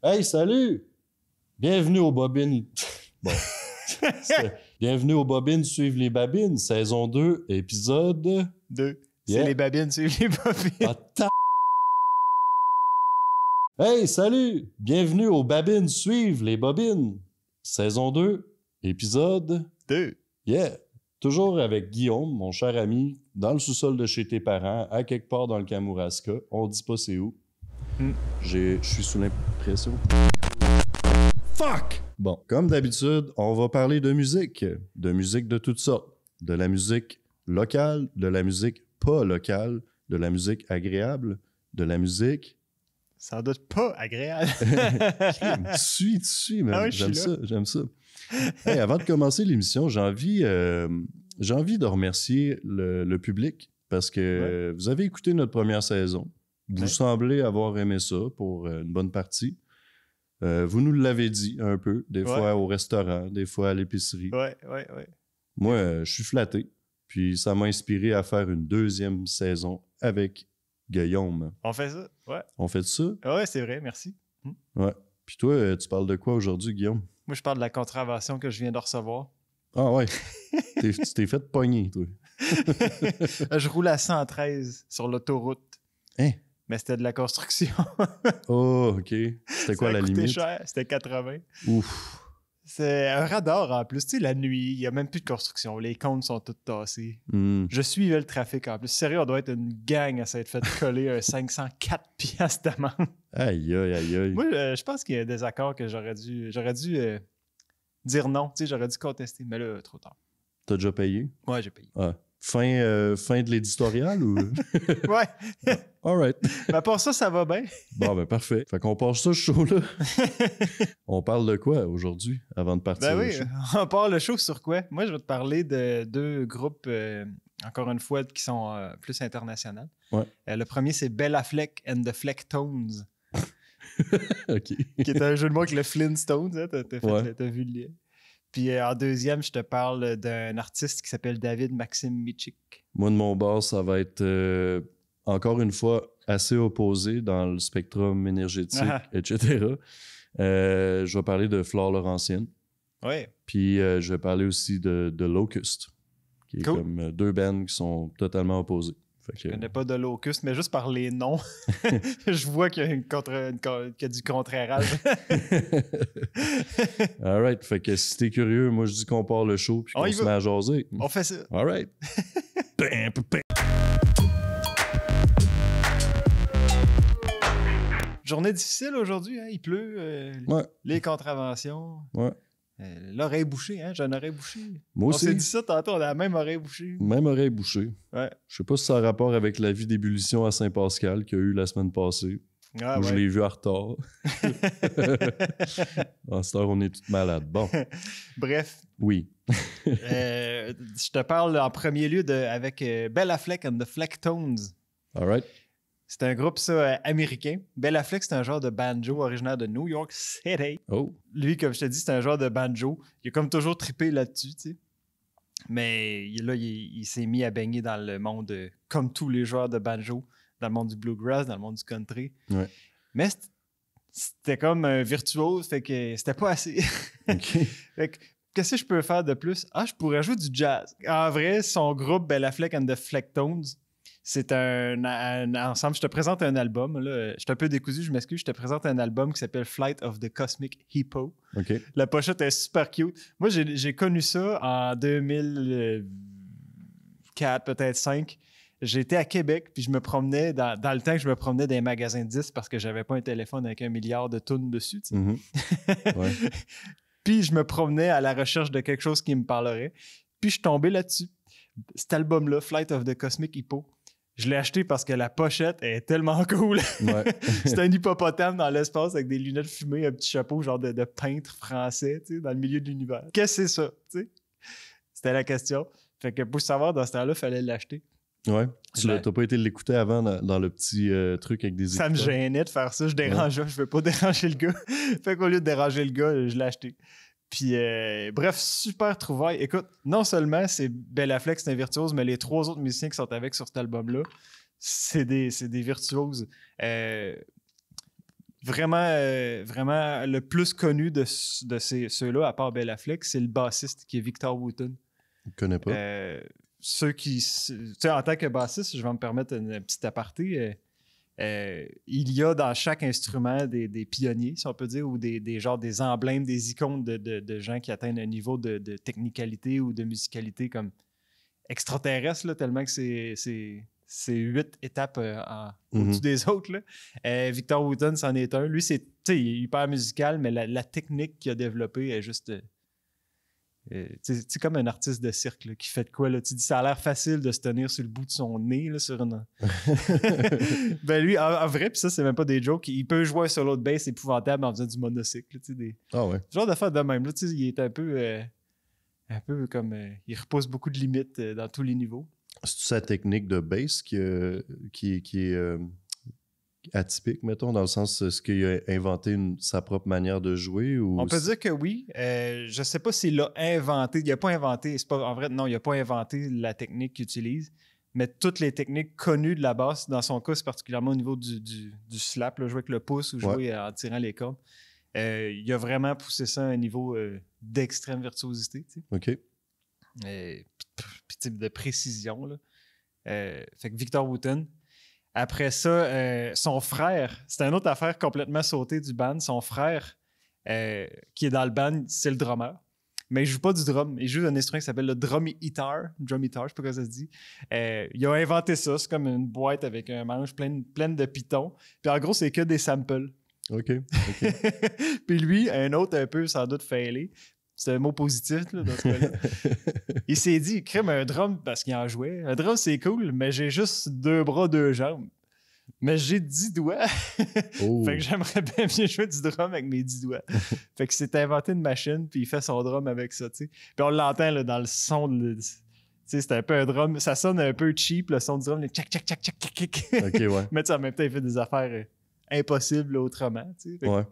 Hey, salut! Bienvenue aux Bobines. Bon. Bienvenue aux Bobines suivent les babines, saison 2, épisode 2. Yeah. C'est les babines suivent les bobines. Hey, salut! Bienvenue aux Babines suivent les bobines, saison 2, épisode 2. Yeah! Toujours avec Guillaume, mon cher ami, dans le sous-sol de chez tes parents, à quelque part dans le Kamouraska. On dit pas c'est où. Je suis sous l'impression. Fuck! Bon, comme d'habitude, on va parler de musique de toutes sortes. De la musique locale, de la musique pas locale, de la musique agréable, de la musique... Sans doute pas agréable. Tu suis, man. Ah oui, j'aime ça. Hey, avant de commencer l'émission, j'ai envie de remercier le public parce que vous avez écouté notre première saison. Vous semblez avoir aimé ça pour une bonne partie. Vous nous l'avez dit un peu, des fois au restaurant, des fois à l'épicerie. Ouais. Moi, je suis flatté. Puis ça m'a inspiré à faire une deuxième saison avec Guillaume. On fait ça? Ouais. On fait ça? Ouais, c'est vrai, merci. Ouais. Puis toi, tu parles de quoi aujourd'hui, Guillaume? Moi, je parle de la contravention que je viens de recevoir. Ah ouais. Tu t'es fait pogner, toi. Je roule à 113 sur l'autoroute. Hein? Mais c'était de la construction. Oh, OK. C'était quoi la limite? C'était cher, c'était 80. Ouf. C'est un radar en plus. Tu sais, la nuit, il n'y a même plus de construction. Les comptes sont tous tassés. Je suivais le trafic en plus. Sérieux, on doit être une gang à s'être fait coller un 504 piastres d'amende. Aïe. Moi, je pense qu'il y a des accords que j'aurais dû dire non. Tu sais, j'aurais dû contester. Mais là, trop tard. T'as déjà payé? Ouais, j'ai payé. Ah. Fin de l'éditorial ou? Ouais. All right. Mais pour ça va bien. Bon, ben parfait. Fait qu'on passe ça, ce show-là. On parle de quoi aujourd'hui, avant de partir? Ben oui, on part le show sur quoi? Moi, je vais te parler de deux groupes, encore une fois, qui sont plus internationaux. Ouais. Le premier, c'est Bella Fleck and the Flecktones. OK. Qui est un jeu de mots avec le Flintstones. Hein? T'as vu le lien. Puis en deuxième, je te parle d'un artiste qui s'appelle David Maxim Michik. Moi, de mon bord, ça va être, encore une fois, assez opposé dans le spectrum énergétique, etc. Je vais parler de Flore Laurentienne. Ouais. Puis je vais parler aussi de Locust, qui est comme deux bands qui sont totalement opposés. Je connais pas de Locust, mais juste par les noms, je vois qu'il y a du contrairage. All right. Fait que si t'es curieux, moi je dis qu'on part le show puis qu'on se met à jaser. On fait ça. All right. Journée difficile aujourd'hui, hein? Il pleut. Les contraventions. Ouais. L'oreille bouchée, hein? J'ai une oreille bouchée. Moi aussi. On s'est dit ça tantôt, on a la même oreille bouchée. Même oreille bouchée. Ouais. Je sais pas si ça a rapport avec la vie d'ébullition à Saint-Pascal qu'il y a eu la semaine passée. Ah, Je l'ai vu en retard. En cette heure, on est tous malades. Bon. Bref. Oui. Je te parle en premier lieu avec Bella Fleck and the Flecktones. All right. C'est un groupe, ça, américain. Bella Fleck, c'est un genre de banjo originaire de New York City. Oh. Lui, comme je te dis, c'est un genre de banjo. Il a comme toujours trippé là-dessus, tu sais. Mais là, il s'est mis à baigner dans le monde, comme tous les joueurs de banjo, dans le monde du bluegrass, dans le monde du country. Ouais. Mais c'était comme un virtuose, fait que c'était pas assez. OK. Fait que, qu'est-ce que je peux faire de plus? Je pourrais jouer du jazz. En vrai, son groupe, Bella Fleck and the Flecktones, c'est un ensemble. Je te présente un album. Là. Je suis un peu décousu, je m'excuse. Je te présente un album qui s'appelle Flight of the Cosmic Hippo. OK. La pochette est super cute. Moi, j'ai connu ça en 2004, peut-être 2005. J'étais à Québec, puis je me promenais, dans le temps que je me promenais dans les magasins de disques parce que j'avais pas un téléphone avec 1 milliard de tunes dessus. Tu sais. Ouais. Puis je me promenais à la recherche de quelque chose qui me parlerait. Puis je suis tombé là-dessus. Cet album-là, Flight of the Cosmic Hippo, je l'ai acheté parce que la pochette est tellement cool. Ouais. C'est un hippopotame dans l'espace avec des lunettes fumées, un petit chapeau genre de peintre français, tu sais, dans le milieu de l'univers. Qu'est-ce que c'est ça, tu sais? C'était la question. Fait que pour savoir, dans ce temps-là, il fallait l'acheter. Ouais. T'as pas été l'écouter avant dans le petit truc avec des Ça me gênait de faire ça. Je dérangeais. Je veux pas déranger le gars. Fait qu'au lieu de déranger le gars, je l'ai acheté. Puis, bref, super trouvaille. Écoute, non seulement c'est Bella Fleck, c'est un virtuose, mais les 3 autres musiciens qui sont avec sur cet album-là, c'est des virtuoses. vraiment le plus connu de ceux-là, à part Ben Affleck, c'est le bassiste qui est Victor Wooten. Je ne connais pas. Ceux qui... Tu sais, en tant que bassiste, je vais me permettre un petit aparté. Il y a dans chaque instrument des pionniers, si on peut dire, ou des emblèmes, des icônes de gens qui atteignent un niveau de technicalité ou de musicalité comme extraterrestre, là, tellement que c'est 8 étapes au-dessus des autres. Là. Victor Wooten, c'en est un. Lui, il est hyper musical, mais la technique qu'il a développée est juste... c'est comme un artiste de cirque là, qui fait de quoi? Là? Tu dis, ça a l'air facile de se tenir sur le bout de son nez là, sur une... Ben lui, en vrai, puis ça, c'est même pas des jokes, il peut jouer un solo de bass épouvantable en faisant du monocycle. Là, Ah ouais. Genre d'affaire de même. Là, il est un peu comme... il repousse beaucoup de limites dans tous les niveaux. C'est sa technique de bass qui est atypique, mettons, dans le sens, est-ce qu'il a inventé sa propre manière de jouer? Ou on peut dire que oui. Je sais pas s'il l'a inventé. Il n'a pas inventé, en vrai, non, il n'a pas inventé la technique qu'il utilise, mais toutes les techniques connues de la basse, dans son cas, c'est particulièrement au niveau du slap, là, jouer avec le pouce ou jouer en tirant les cordes. Il a vraiment poussé ça à un niveau d'extrême virtuosité. T'sais. OK. Puis de précision. Là. Fait que Victor Wooten. Après ça, son frère, c'est une autre affaire complètement sautée du band. Son frère, qui est dans le band, c'est le drummer. Mais il joue pas du drum. Il joue un instrument qui s'appelle le drum guitar. Drum guitar, je sais pas comment ça se dit. Il a inventé ça. C'est comme une boîte avec un manche pleine de pitons. Puis en gros, c'est que des samples. OK. Puis lui, un autre un peu sans doute failé. C'est un mot positif là, dans ce cas-là. Il s'est dit, crème un drum parce qu'il en jouait. Un drum, c'est cool, mais j'ai juste 2 bras, 2 jambes. Mais j'ai 10 doigts. Oh. Fait que j'aimerais bien mieux jouer du drum avec mes 10 doigts. Fait que s'est inventé une machine, puis il fait son drum avec ça, tu sais. Puis on l'entend là, dans le son de... Tu sais, c'est un peu un drum. Ça sonne un peu cheap, le son du drum. Les tchac, tchac, tchac, tchac, tchac. OK, ouais. Mais tu sais, en même temps, il fait des affaires impossibles là, autrement, tu sais. Ouais.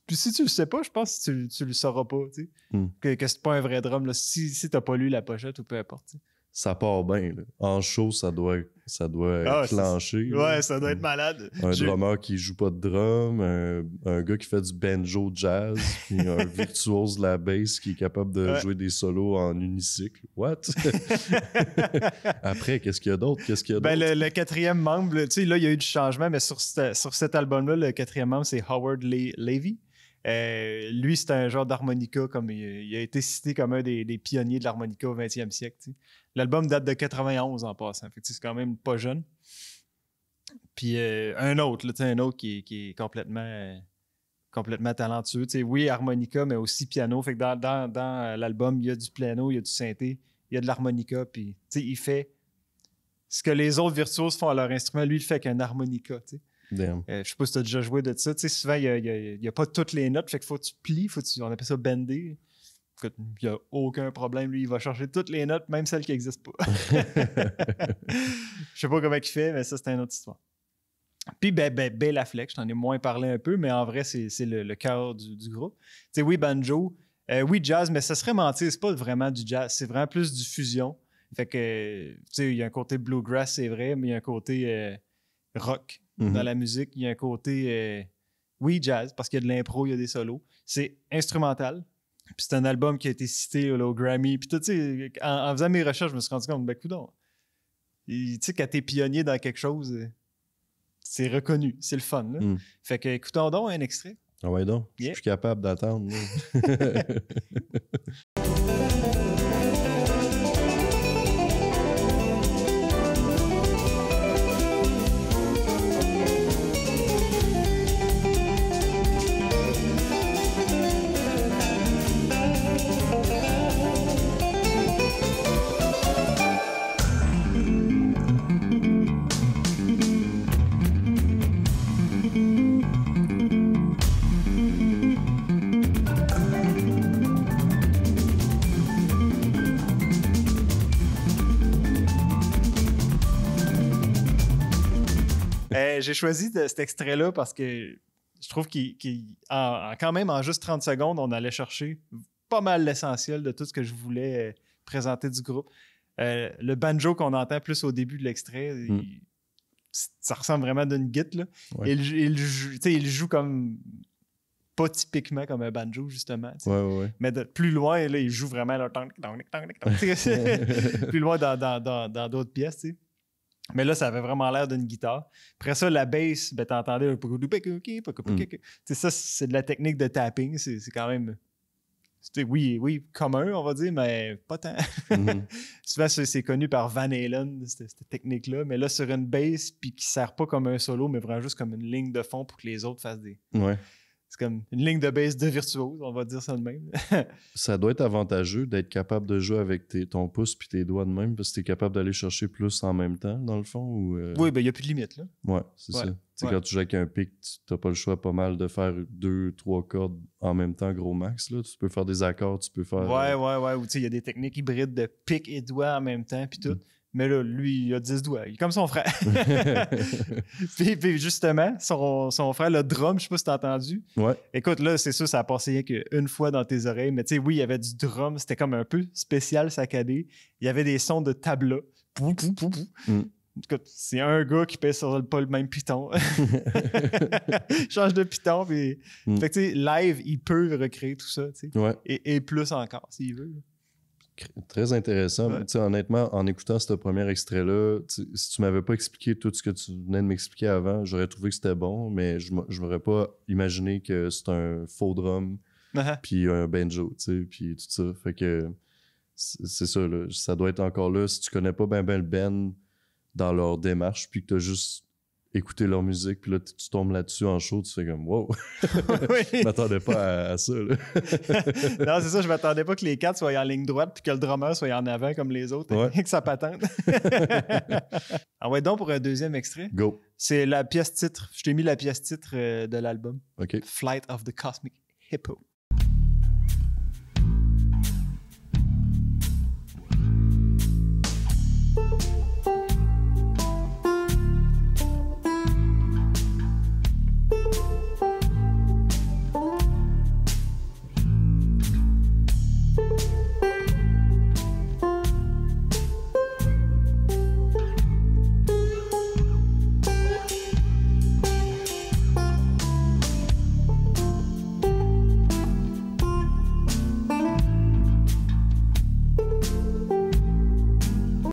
Puis si tu le sais pas, je pense que tu le sauras pas, tu sais. Que c'est pas un vrai drum, là, si t'as pas lu la pochette ou peu importe, tu sais. Ça part bien. Là. En show, ça doit clencher. Ouais, ça doit être malade. Un drummer qui joue pas de drum, un gars qui fait du banjo jazz, puis un virtuose de la bass qui est capable de jouer des solos en unicycle. What? Après, qu'est-ce qu'il y a d'autre? Ben, le quatrième membre, tu sais, là, il y a eu du changement, mais sur cet album-là, le quatrième membre, c'est Howard Levy. Lui, c'est un genre d'harmonica, comme il a été cité comme un des pionniers de l'harmonica au 20e siècle. T'sais. L'album date de 91 en passant, fait que c'est quand même pas jeune. Puis un autre qui est complètement talentueux. T'sais, oui, harmonica, mais aussi piano. Fait que dans l'album, il y a du piano, il y a du synthé, il y a de l'harmonica. Puis il fait ce que les autres virtuoses font à leur instrument. Lui, il le fait avec un harmonica. T'sais. Je sais pas si tu as déjà joué de ça. Tu sais, souvent, il n'y a pas toutes les notes. Fait qu'il faut que tu plies. On appelle ça bender. Il n'y a aucun problème. Lui, il va chercher toutes les notes, même celles qui n'existent pas. Je sais pas comment il fait, mais ça, c'est une autre histoire. Puis, Ben Affleck, je t'en ai moins parlé un peu, mais en vrai, c'est le cœur du groupe. Tu sais, oui, banjo. Oui, jazz, mais ça serait mentir. C'est pas vraiment du jazz. C'est vraiment plus du fusion. Fait que, tu sais, il y a un côté bluegrass, c'est vrai, mais il y a un côté rock. Dans la musique, il y a un côté, oui, jazz, parce qu'il y a de l'impro, il y a des solos. C'est instrumental. Puis c'est un album qui a été cité là, au Grammy. Puis tu sais, en faisant mes recherches, je me suis rendu compte, ben coudonc. Tu sais, quand t'es pionnier dans quelque chose, c'est reconnu. C'est le fun. Là. Fait que, écoutons donc un extrait. Ah ouais donc, je suis plus capable d'attendre. J'ai choisi cet extrait-là parce que je trouve quand même en juste 30 secondes, on allait chercher pas mal l'essentiel de tout ce que je voulais présenter du groupe. Le banjo qu'on entend plus au début de l'extrait, Ça ressemble vraiment d'une guitare, là. Ouais. Il joue comme pas typiquement comme un banjo, justement. Ouais. Mais plus loin, là, il joue vraiment là, plus loin dans d'autres pièces. T'sais. Mais là, ça avait vraiment l'air d'une guitare. Après ça, la bass, ben, t'entendais ça, c'est de la technique de tapping. C'est quand même. Oui, commun, on va dire, mais pas tant. Mhm. Souvent, c'est connu par Van Halen, cette technique-là. Mais là, sur une bass, puis qui sert pas comme un solo, mais vraiment juste comme une ligne de fond pour que les autres fassent des. Ouais. C'est comme une ligne de bass de virtuose, on va dire ça de même. Ça doit être avantageux d'être capable de jouer avec ton pouce puis tes doigts de même parce que t'es capable d'aller chercher plus en même temps, dans le fond. Ou, Oui, ben il n'y a plus de limite, là. Ouais, c'est ça. Quand tu joues avec un pic, tu n'as pas le choix pas mal de faire 2-3 cordes en même temps, gros max. Là. Tu peux faire des accords, tu peux faire... Ouais. Ou il y a des techniques hybrides de pic et doigts en même temps, puis tout. Mais là, lui, il a 10 doigts. Il est comme son frère. puis justement, son frère, le drum, je sais pas si t'as entendu. Ouais. Écoute, là, c'est sûr, ça a passé rien qu'une fois dans tes oreilles. Mais tu sais, oui, il y avait du drum. C'était comme un peu spécial, saccadé. Il y avait des sons de tabla. Écoute, c'est un gars qui pèse sur pas le même piton. Il change de piton. Puis... Fait que tu sais, live, il peut recréer tout ça. Tu sais. Ouais. Et plus encore, s'il veut. Très intéressant. Ouais. Honnêtement, en écoutant ce premier extrait-là, si tu m'avais pas expliqué tout ce que tu venais de m'expliquer avant, j'aurais trouvé que c'était bon, mais je m'aurais pas imaginé que c'est un faux drum puis un banjo, puis tout ça. Fait que c'est ça, là, ça doit être encore là. Si tu connais pas ben le band dans leur démarche, puis que tu as juste écouté leur musique, puis là, tu tombes là-dessus en show, tu fais comme « wow! » Je m'attendais pas à ça. Là. Non, c'est ça, je m'attendais pas que les quatre soient en ligne droite puis que le drummer soit en avant comme les autres et que ça patente. On va être donc pour un deuxième extrait. Go! C'est la pièce titre. Je t'ai mis la pièce titre de l'album. OK. Flight of the Cosmic Hippo.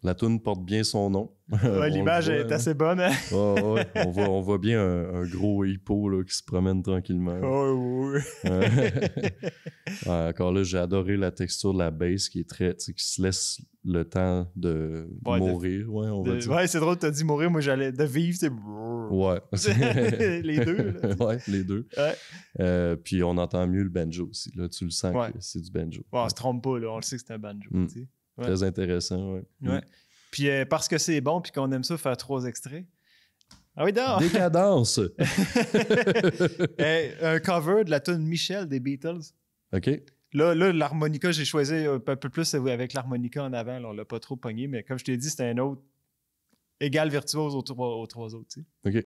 La toune porte bien son nom. Ouais, l'image est assez bonne. Hein? Ouais. On voit bien un gros hippo là, qui se promène tranquillement. Oui. Encore là, j'ai adoré la texture de la bass qui est très, qui se laisse le temps de mourir. Ouais, c'est drôle, t'as dit mourir. Moi, j'allais de vivre, c'est. Ouais. Les deux. Là, ouais, les deux. Ouais. Puis on entend mieux le banjo aussi. Là, tu le sens que c'est du banjo. Ouais, on se trompe pas, là. On le sait que c'est un banjo. Ouais. Très intéressant, ouais. Puis parce que c'est bon puis qu'on aime ça faire 3 extraits. Ah oui, d'accord! Décadence! Un cover de la tune Michel des Beatles. OK. Là l'harmonica, j'ai choisi un peu plus avec l'harmonica en avant. Là, on l'a pas trop pogné, mais comme je t'ai dit, c'était un autre égal virtuose aux 3 autres. Tu sais. OK.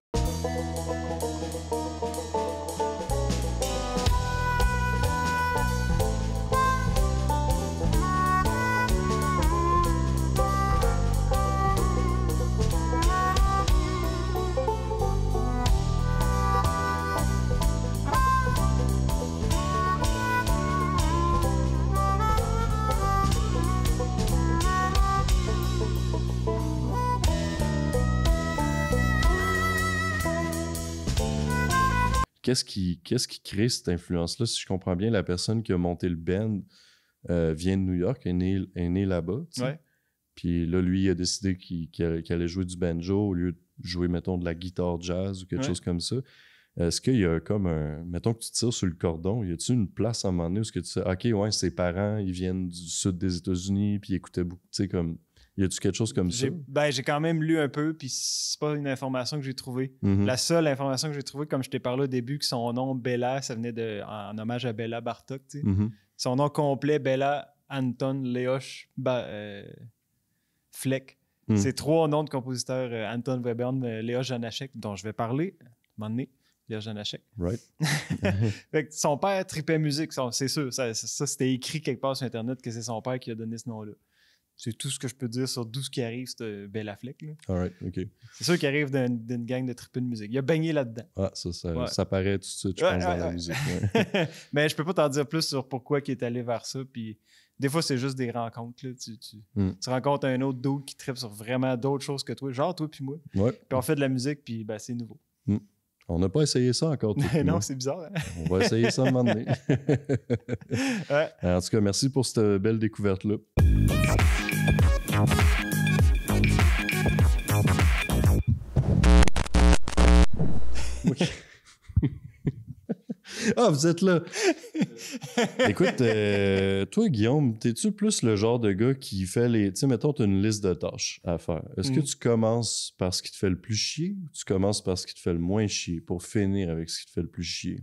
Qu'est-ce qui crée cette influence-là? Si je comprends bien, la personne qui a monté le band vient de New York, est né là-bas. Ouais. Puis là, lui, il a décidé qu'il allait jouer du banjo au lieu de jouer, mettons, de la guitare jazz ou quelque chose comme ça. Est-ce qu'il y a comme un... Mettons que tu tires sur le cordon, y a-tu une place à un moment donné où est-ce que tu sais, OK, ouais, ses parents, ils viennent du sud des États-Unis, puis ils écoutaient beaucoup, tu sais, comme... Y a-tu quelque chose comme ça? J'ai quand même lu un peu, puis c'est pas une information que j'ai trouvée. Mm-hmm. La seule information que j'ai trouvée, comme je t'ai parlé au début, que son nom, Béla, ça venait en hommage à Béla Bartok, tu sais. Mm-hmm. Son nom complet, Béla Anton Leoš Fleck. C'est 3 noms de compositeurs, Anton Webern, Leoš Janáček, dont je vais parler à un moment donné. Leoš Janáček. Right. Fait que son père tripait musique, c'est sûr. Ça c'était écrit quelque part sur Internet que c'est son père qui a donné ce nom-là. C'est tout ce que je peux dire sur d'où ce qui arrive, c'est Ben Affleck. Là. All right, OK. C'est sûr qu'il arrive d'une gang de tripeux de musique. Il a baigné là-dedans. Ah, ça paraît tout de suite, je pense, dans la musique. Ouais. Mais je peux pas t'en dire plus sur pourquoi il est allé vers ça. Puis des fois, c'est juste des rencontres. Là. Tu rencontres un autre dude qui tripe sur vraiment d'autres choses que toi, genre toi puis moi. Ouais. Puis on fait de la musique, puis ben, c'est nouveau. On n'a pas essayé ça encore. Non, c'est bizarre. Hein? On va essayer ça un moment donné. Ouais. En tout cas, merci pour cette belle découverte-là. Oui. Ah, vous êtes là! Écoute, toi, Guillaume, t'es-tu plus le genre de gars qui fait les... Tu sais, mettons, t'as une liste de tâches à faire. Est-ce que tu commences par ce qui te fait le plus chier ou tu commences par ce qui te fait le moins chier pour finir avec ce qui te fait le plus chier?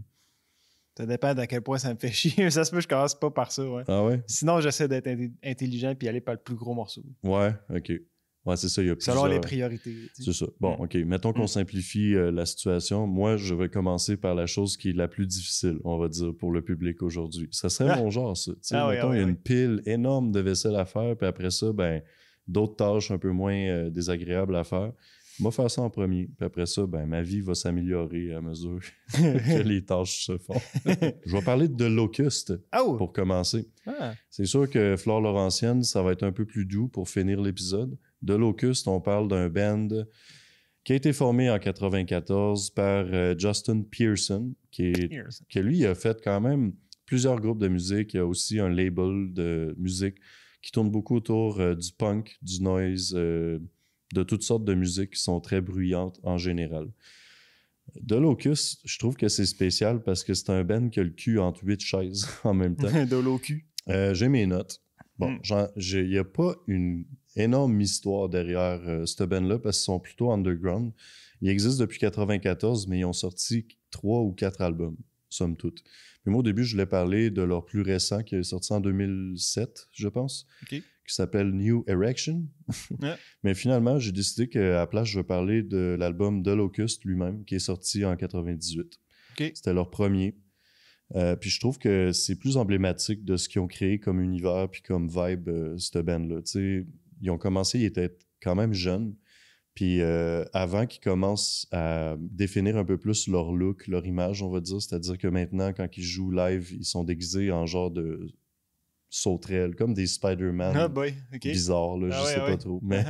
Ça dépend d'à quel point ça me fait chier. Ça se peut que je commence pas par ça, ouais. Ah ouais? Sinon, j'essaie d'être intelligent puis aller par le plus gros morceau. Ouais, OK. Ouais, c'est ça, il y a plusieurs... Selon les priorités. C'est ça. Bon, OK. Mettons qu'on simplifie la situation. Moi, je vais commencer par la chose qui est la plus difficile, on va dire, pour le public aujourd'hui. Ça serait mon genre, ça. Mettons, il y a une pile énorme de vaisselle à faire, puis après ça, ben, d'autres tâches un peu moins désagréables à faire. On va faire ça en premier. Puis après ça, ben, ma vie va s'améliorer à mesure que les tâches se font. Je vais parler de Locust pour commencer. Ah. C'est sûr que Flore Laurentienne, ça va être un peu plus doux pour finir l'épisode. De Locust, on parle d'un band qui a été formé en 94 par Justin Pearson, qui lui a fait quand même plusieurs groupes de musique. Il y a aussi un label de musique qui tourne beaucoup autour du punk, du noise, de toutes sortes de musiques qui sont très bruyantes en général. De Locust, je trouve que c'est spécial parce que c'est un band qui a le cul entre 8 chaises en même temps. De l'OQ. J'ai mes notes. Bon, il n'y a pas une énorme histoire derrière ce band-là parce qu'ils sont plutôt underground. Ils existent depuis 1994, mais ils ont sorti 3 ou 4 albums, somme toute. Puis moi, au début, je voulais parler de leur plus récent qui est sorti en 2007, je pense, qui s'appelle New Erection. Mais finalement, j'ai décidé qu'à la place, je vais parler de l'album De Locust lui-même, qui est sorti en 1998. C'était leur premier. Puis je trouve que c'est plus emblématique de ce qu'ils ont créé comme univers puis comme vibe, cette band-là. Ils ont commencé, ils étaient quand même jeunes. Puis avant qu'ils commencent à définir un peu plus leur look, leur image, on va dire, c'est-à-dire que maintenant, quand ils jouent live, ils sont déguisés en genre de sauterelles, comme des Spider-Man bizarres, là, je sais pas trop. Mais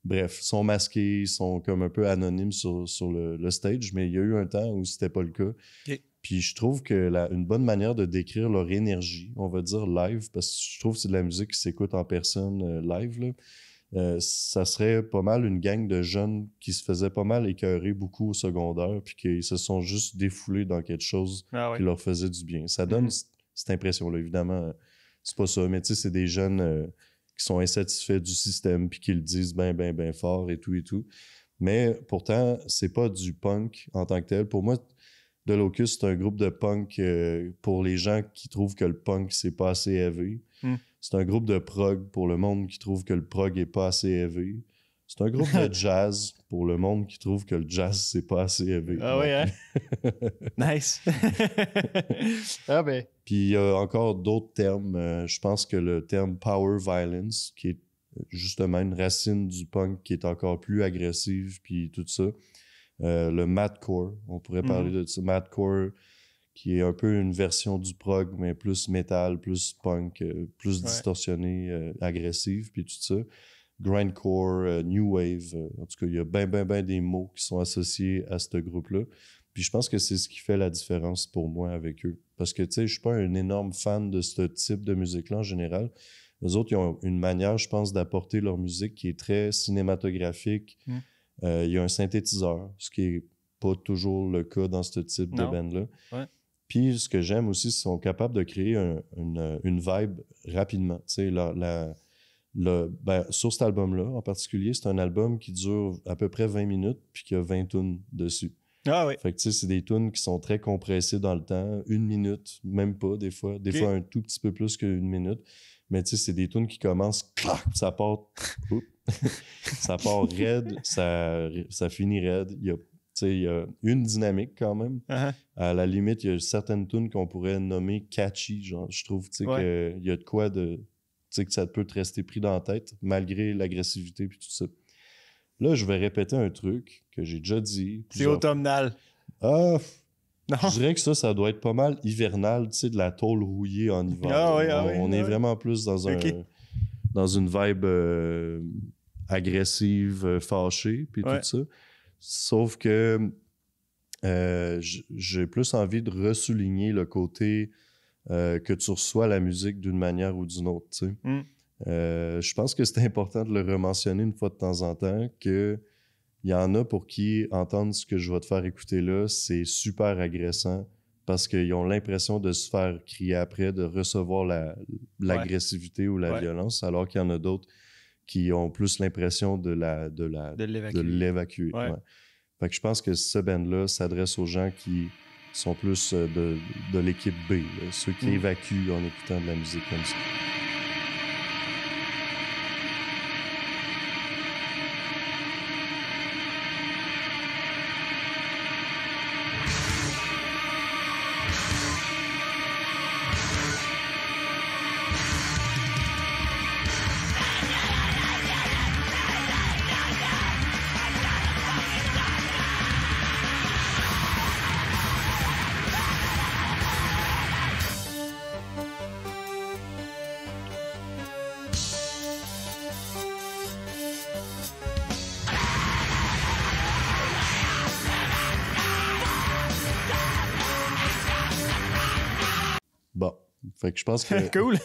bref, ils sont masqués, ils sont comme un peu anonymes sur le stage, mais il y a eu un temps où c'était pas le cas. Puis je trouve que une bonne manière de décrire leur énergie, on va dire live, parce que je trouve que c'est de la musique qui s'écoute en personne live, là, ça serait pas mal une gang de jeunes qui se faisaient pas mal écœurer beaucoup au secondaire, puis qui se sont juste défoulés dans quelque chose qui leur faisait du bien. Ça donne cette impression-là, évidemment. C'est pas ça, mais tu sais, c'est des jeunes qui sont insatisfaits du système, puis qui le disent bien fort et tout et tout. Mais pourtant, c'est pas du punk en tant que tel. Pour moi, De Locust, c'est un groupe de punk pour les gens qui trouvent que le punk, c'est pas assez élevé. C'est un groupe de prog pour le monde qui trouve que le prog est pas assez élevé. C'est un groupe de jazz pour le monde qui trouve que le jazz, c'est pas assez élevé. Ah oui, hein? Nice! Ah ben. Puis il y a encore d'autres termes. Je pense que le terme power violence, qui est justement une racine du punk qui est encore plus agressive, puis tout ça. Le madcore, on pourrait parler de ça. Madcore, qui est un peu une version du prog, mais plus métal, plus punk, plus distorsionné, agressive, puis tout ça. Grindcore, New Wave, en tout cas, il y a ben des mots qui sont associés à ce groupe-là. Puis je pense que c'est ce qui fait la différence pour moi avec eux. Parce que, tu sais, je suis pas un énorme fan de ce type de musique-là en général. Les autres, ils ont une manière, je pense, d'apporter leur musique qui est très cinématographique. Il y a un synthétiseur, ce qui est pas toujours le cas dans ce type de band-là. Puis ce que j'aime aussi, c'est qu'ils sont capables de créer une vibe rapidement. Tu sais, sur cet album-là, en particulier, c'est un album qui dure à peu près 20 minutes puis qui a 20 tunes dessus. Ah oui. Fait que tu sais, c'est des tunes qui sont très compressées dans le temps. 1 minute, même pas des fois. Des fois un tout petit peu plus qu'1 minute. Mais tu sais, c'est des tunes qui commencent, clac, ça part, ça part raide, ça finit raide. Il y a une dynamique quand même. À la limite, il y a certaines tunes qu'on pourrait nommer catchy. Genre, je trouve qu'il y a de quoi de sais, que ça peut te rester pris dans la tête, malgré l'agressivité puis tout ça. Là, je vais répéter un truc que j'ai déjà dit. C'est automnal. Ah, Non. je dirais que ça doit être pas mal hivernal, tu sais, de la tôle rouillée en hiver. On est vraiment plus dans dans une vibe agressive, fâchée, puis tout ça. Sauf que j'ai plus envie de ressouligner le côté que tu reçois la musique d'une manière ou d'une autre, tu sais. Je pense que c'est important de le rementionner une fois de temps en temps, que il y en a pour qui entendre ce que je vais te faire écouter là, c'est super agressant parce qu'ils ont l'impression de se faire crier après, de recevoir l'agressivité ou la violence, alors qu'il y en a d'autres qui ont plus l'impression de l'évacuer. Ouais. Ouais. Fait que je pense que ce band-là s'adresse aux gens qui sont plus de l'équipe B, là, ceux qui évacuent en écoutant de la musique comme ça. Bon, fait que je pense que... Cool!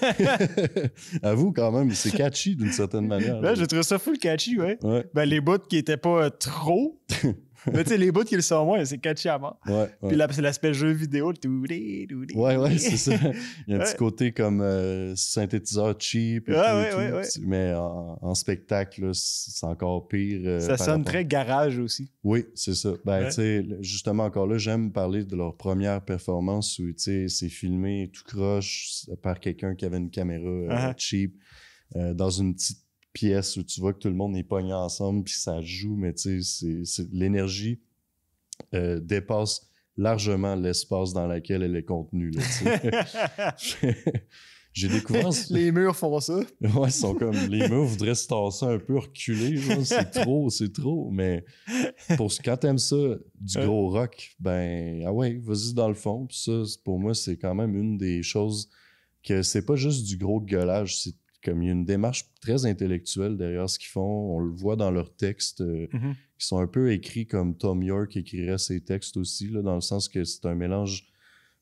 Avoue quand même, c'est catchy d'une certaine manière. Là, je trouve ça full catchy, ouais. Ben, les bouts qui étaient pas trop... Mais tu sais, les bouts qui le sont moins, c'est catchy à mort. Puis là, c'est l'aspect jeu vidéo. Ouais, c'est ça. Il y a un petit côté comme synthétiseur cheap. Mais en spectacle, là, c'est encore pire. Ça sonne très garage aussi. Oui, c'est ça. Ben, tu sais, justement, encore là, j'aime parler de leur première performance où, tu sais, c'est filmé tout croche par quelqu'un qui avait une caméra cheap dans une petite pièce où tu vois que tout le monde est pogné ensemble puis ça joue, mais tu sais, l'énergie dépasse largement l'espace dans lequel elle est contenue. Là, j'ai découvert... Les murs font ça. Ouais, ils sont comme... Les murs voudraient se tasser un peu, reculer. C'est trop. Mais quand t'aimes ça, du gros rock, ben, ah ouais, vas-y dans le fond. Puis ça, pour moi, c'est quand même une des choses que c'est pas juste du gros gueulage, c'est comme il y a une démarche très intellectuelle derrière ce qu'ils font. On le voit dans leurs textes qui sont un peu écrits comme Tom York écrirait ses textes aussi, là, dans le sens que c'est un mélange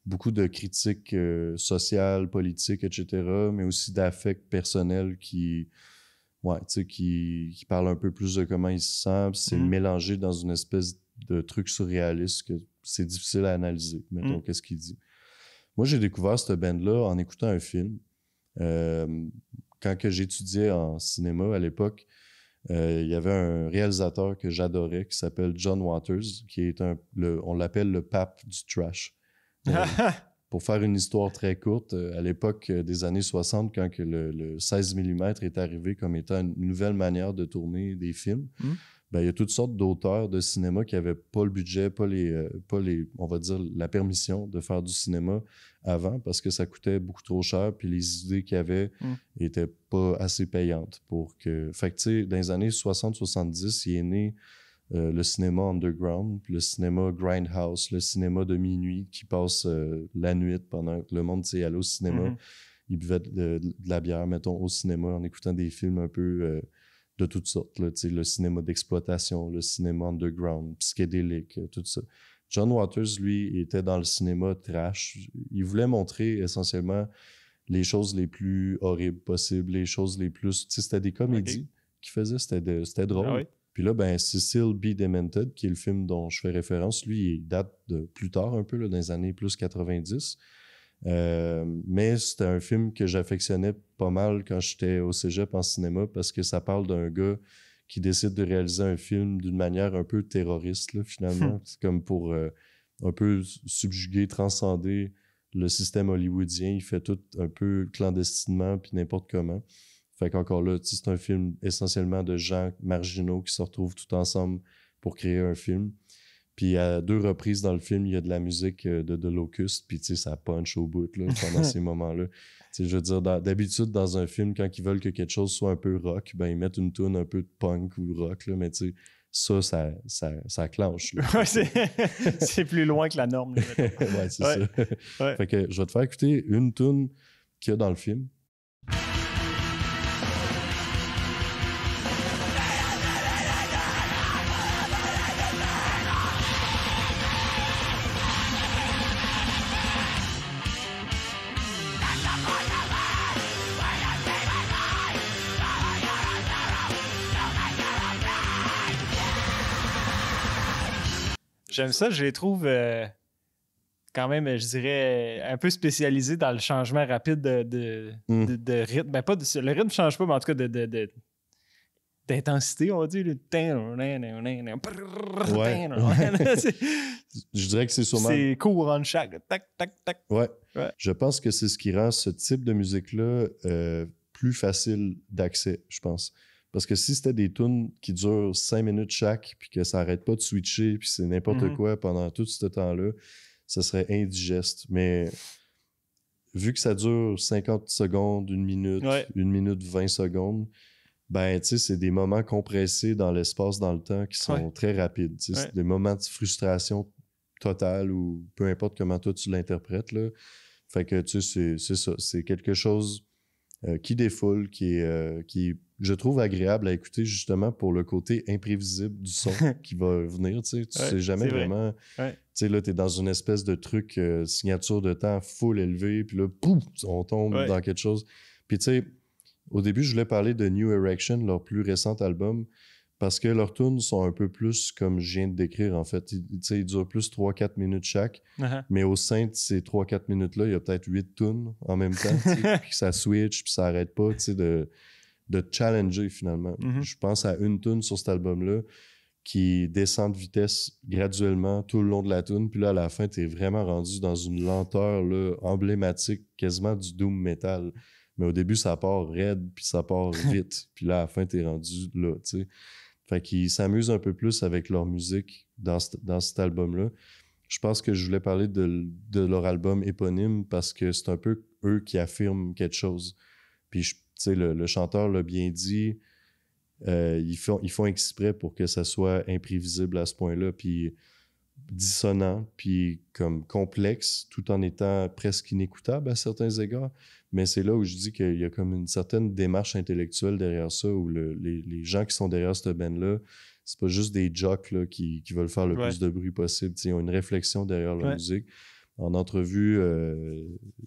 beaucoup de critiques sociales, politiques, etc., mais aussi d'affects personnels qui parlent un peu plus de comment ils se sentent. C'est mélangé dans une espèce de truc surréaliste que c'est difficile à analyser. Mettons, qu'est-ce qu'il dit. Moi, j'ai découvert cette band-là en écoutant un film. Quand que j'étudiais en cinéma à l'époque, il y avait un réalisateur que j'adorais qui s'appelle John Waters, qui est on l'appelle le pape du trash. Pour faire une histoire très courte, à l'époque des années 60, quand que le 16 mm est arrivé comme étant une nouvelle manière de tourner des films, ben, il y a toutes sortes d'auteurs de cinéma qui n'avaient pas le budget, pas les, on va dire, la permission de faire du cinéma avant parce que ça coûtait beaucoup trop cher puis les idées qu'il y avait étaient pas assez payantes pour que... Fait que, tu sais, dans les années 60-70, il est né le cinéma underground, puis le cinéma grindhouse, le cinéma de minuit qui passe la nuit pendant que le monde, tu sais, allait au cinéma. Il buvait de la bière, mettons, au cinéma en écoutant des films un peu... de toutes sortes, là, le cinéma d'exploitation, le cinéma underground, psychédélique, tout ça. John Waters, lui, était dans le cinéma trash. Il voulait montrer essentiellement les choses les plus horribles possibles, les choses les plus... Tu sais, c'était des comédies qu'il faisait, c'était drôle. Ah oui. Puis là, ben, Cecil B. Demented, qui est le film dont je fais référence, lui, il date de plus tard un peu, là, dans les années plus 90. Mais c'était un film que j'affectionnais pas mal quand j'étais au cégep en cinéma parce que ça parle d'un gars qui décide de réaliser un film d'une manière un peu terroriste, là, finalement. C'est comme pour un peu subjuguer, transcender le système hollywoodien. Il fait tout un peu clandestinement puis n'importe comment. Fait qu'encore là, c'est un film essentiellement de gens marginaux qui se retrouvent tout ensemble pour créer un film. Puis à 2 reprises dans le film, il y a de la musique de The Locust, puis tu sais, ça punch au bout là, pendant ces moments-là. Tu sais, je veux dire, d'habitude, dans un film, quand ils veulent que quelque chose soit un peu rock, ben ils mettent une tune un peu de punk ou rock, là, mais tu sais, ça clenche. Là. Ouais, c'est plus loin que la norme. Là, ouais, c'est ouais. ça. Ouais. Fait que je vais te faire écouter une tune qu'il y a dans le film. J'aime ça, je les trouve quand même, je dirais, un peu spécialisés dans le changement rapide de rythme. Ben, pas le rythme ne change pas, mais en tout cas d'intensité, on va dire. Je dirais que c'est sûrement... C'est court en chaque. Tac, tac, tac. Ouais. Ouais. Je pense que c'est ce qui rend ce type de musique-là plus facile d'accès, je pense. Parce que si c'était des tunes qui durent 5 minutes chaque, puis que ça n'arrête pas de switcher, puis c'est n'importe quoi pendant tout ce temps-là, ça serait indigeste. Mais vu que ça dure 50 secondes, 1 minute, 1 minute 20 secondes, ben, tu sais, c'est des moments compressés dans l'espace, dans le temps, qui sont très rapides. Tu sais, c'est des moments de frustration totale ou peu importe comment toi tu l'interprètes, là. Fait que, tu sais, c'est ça. C'est quelque chose qui défoule, qui est, je trouve, agréable à écouter justement pour le côté imprévisible du son qui va venir. Tu sais jamais vraiment... Tu sais, là, t'es dans une espèce de truc signature de temps full élevé, puis là, pouf, on tombe dans quelque chose. Puis tu sais, au début, je voulais parler de New Erection, leur plus récent album, parce que leurs tunes sont un peu plus comme je viens de décrire, en fait. Ils durent plus 3-4 minutes chaque, mais au sein de ces 3-4 minutes-là, il y a peut-être 8 tunes en même temps, puis ça switch, puis ça n'arrête pas, tu sais, de te challenger, finalement. Je pense à une tune sur cet album-là qui descend de vitesse graduellement tout le long de la tune, puis là, à la fin, t'es vraiment rendu dans une lenteur là, emblématique, quasiment du doom metal. Mais au début, ça part raide, puis ça part vite. Puis là, à la fin, t'es rendu là, tu sais. Fait qu'ils s'amusent un peu plus avec leur musique dans cet album-là. Je pense que je voulais parler de leur album éponyme parce que c'est un peu eux qui affirment quelque chose. Puis, tu sais, le chanteur l'a bien dit, ils font exprès pour que ça soit imprévisible à ce point-là, puis dissonant, puis comme complexe, tout en étant presque inécoutable à certains égards. Mais c'est là où je dis qu'il y a comme une certaine démarche intellectuelle derrière ça, où les gens qui sont derrière cette band-là, c'est pas juste des jocks là, qui veulent faire le plus de bruit possible. Ils ont une réflexion derrière leur musique. En entrevue,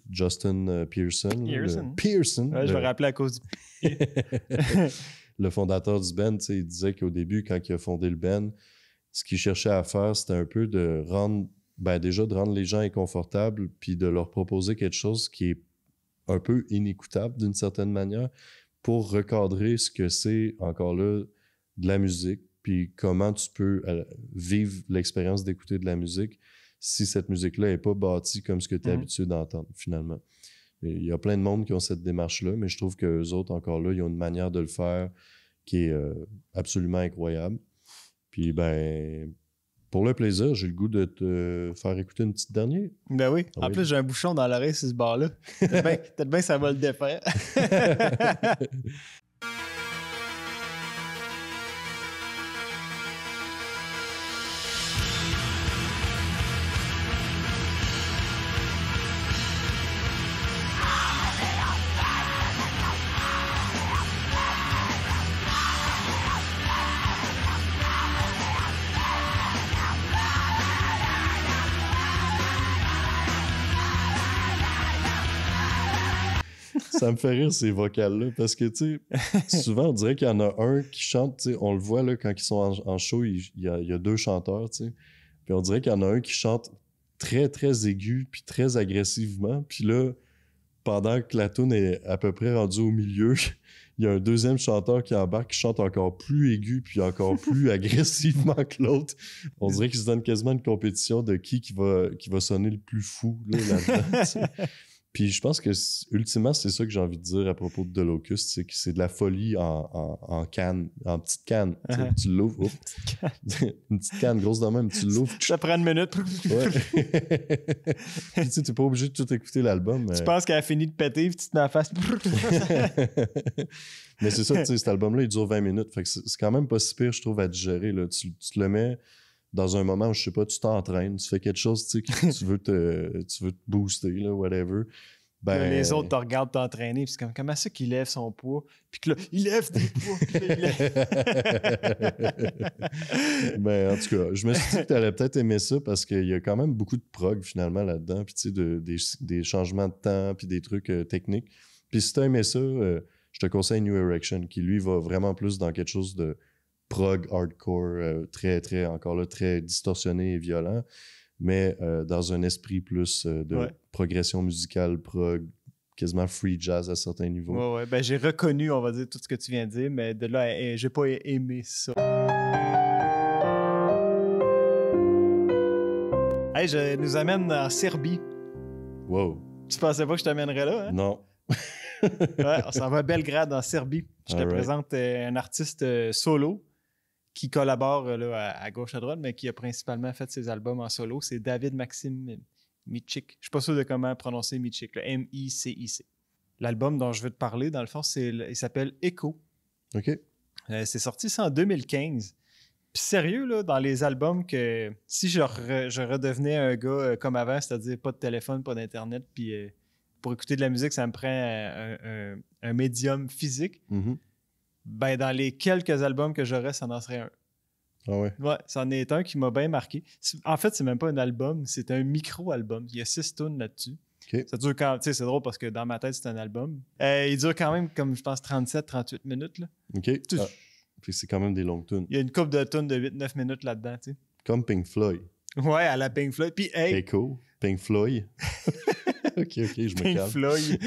Justin Pearson. Pearson. Ouais, je vais rappeler à cause du... le fondateur du band, il disait qu'au début, quand il a fondé le band, ce qu'il cherchait à faire, c'était un peu de rendre les gens inconfortables, puis de leur proposer quelque chose qui est un peu inécoutable d'une certaine manière pour recadrer ce que c'est, encore là, de la musique, puis comment tu peux vivre l'expérience d'écouter de la musique si cette musique-là n'est pas bâtie comme ce que tu es habitué d'entendre, finalement. Il y a plein de monde qui ont cette démarche-là, mais je trouve qu'eux autres, encore là, ils ont une manière de le faire qui est absolument incroyable. Puis, ben, pour le plaisir, j'ai le goût de te faire écouter une petite dernière. Ben oui. En plus, j'ai un bouchon dans l'oreille sur ce bar-là. Peut-être bien que ça va le défaire. Ça me fait rire ces vocales-là parce que, tu sais, souvent on dirait qu'il y en a un qui chante, tu sais, on le voit là quand ils sont en show, il y a 2 chanteurs, tu sais. Puis on dirait qu'il y en a un qui chante très, très aigu puis très agressivement. Puis là, pendant que la tune est à peu près rendue au milieu, il y a un deuxième chanteur qui embarque, qui chante encore plus aigu puis encore plus agressivement que l'autre. On dirait qu'ils se donnent quasiment une compétition de qui va sonner le plus fou là-dedans, tu sais. Puis je pense que, ultimement, c'est ça que j'ai envie de dire à propos de Locust, c'est que c'est de la folie en canne, en petite canne. Uh-huh. Tu l'ouvres, une petite canne grosse de même, tu l'ouvres. Ça prend une minute. Ouais. Puis tu sais, t'es pas obligé de tout écouter l'album. Tu penses qu'elle a fini de péter, puis tu te mets en face. Mais c'est ça, tu sais, cet album-là, il dure 20 minutes. Fait que c'est quand même pas si pire, je trouve, à digérer. Là. Tu te le mets dans un moment où, je sais pas, tu t'entraînes, tu fais quelque chose, tu sais, que tu veux te booster, là, whatever. Ben... Les autres te regardent t'entraîner, puis c'est comme, comment ça qu'il lève son poids? Puis que là, il lève des poids, puis là, il lève. Ben, en tout cas, je me suis dit que t'allais peut-être aimer ça parce qu'il y a quand même beaucoup de prog, finalement, là-dedans. Puis, tu sais, des changements de temps, puis des trucs techniques. Puis, si t'as aimé ça, je te conseille New Erection, qui, lui, va vraiment plus dans quelque chose de prog hardcore, très, très, encore là, très distorsionné et violent, mais dans un esprit plus de progression musicale, prog, quasiment free jazz à certains niveaux. Ouais. Ben, j'ai reconnu, on va dire, tout ce que tu viens de dire, mais de là, j'ai pas aimé ça. Hey, je nous amène en Serbie. Wow. Tu pensais pas que je t'amènerais là, hein? Non. Ouais, on s'en va à Belgrade, en Serbie. Je te présente un artiste solo qui collabore là, à gauche à droite, mais qui a principalement fait ses albums en solo. C'est David Maxim Micic. Je suis pas sûr de comment prononcer Micic, là. M-I-C-I-C. L'album dont je veux te parler, dans le fond, il s'appelle Echo. OK. C'est sorti ça en 2015. Puis sérieux, là, dans les albums que si je redevenais un gars comme avant, c'est-à-dire pas de téléphone, pas d'internet, puis pour écouter de la musique, ça me prend un médium physique. Mm-hmm. Ben, dans les quelques albums que j'aurais, ça en serait un. Ah ouais? Ouais, c'en est un qui m'a bien marqué. En fait, c'est même pas un album, c'est un micro-album. Il y a 6 tunes là-dessus. Okay. Ça dure quand... Tu sais, c'est drôle parce que dans ma tête, c'est un album. Il dure quand même, comme je pense, 37-38 minutes. Là. OK. Puis c'est quand même des longues tunes. Il y a une couple de tunes de 8-9 minutes là-dedans, tu sais. Comme Pink Floyd. Ouais, à la Pink Floyd. Puis, hey... Echo, Pink Floyd. OK, je me Pink calme. Floyd.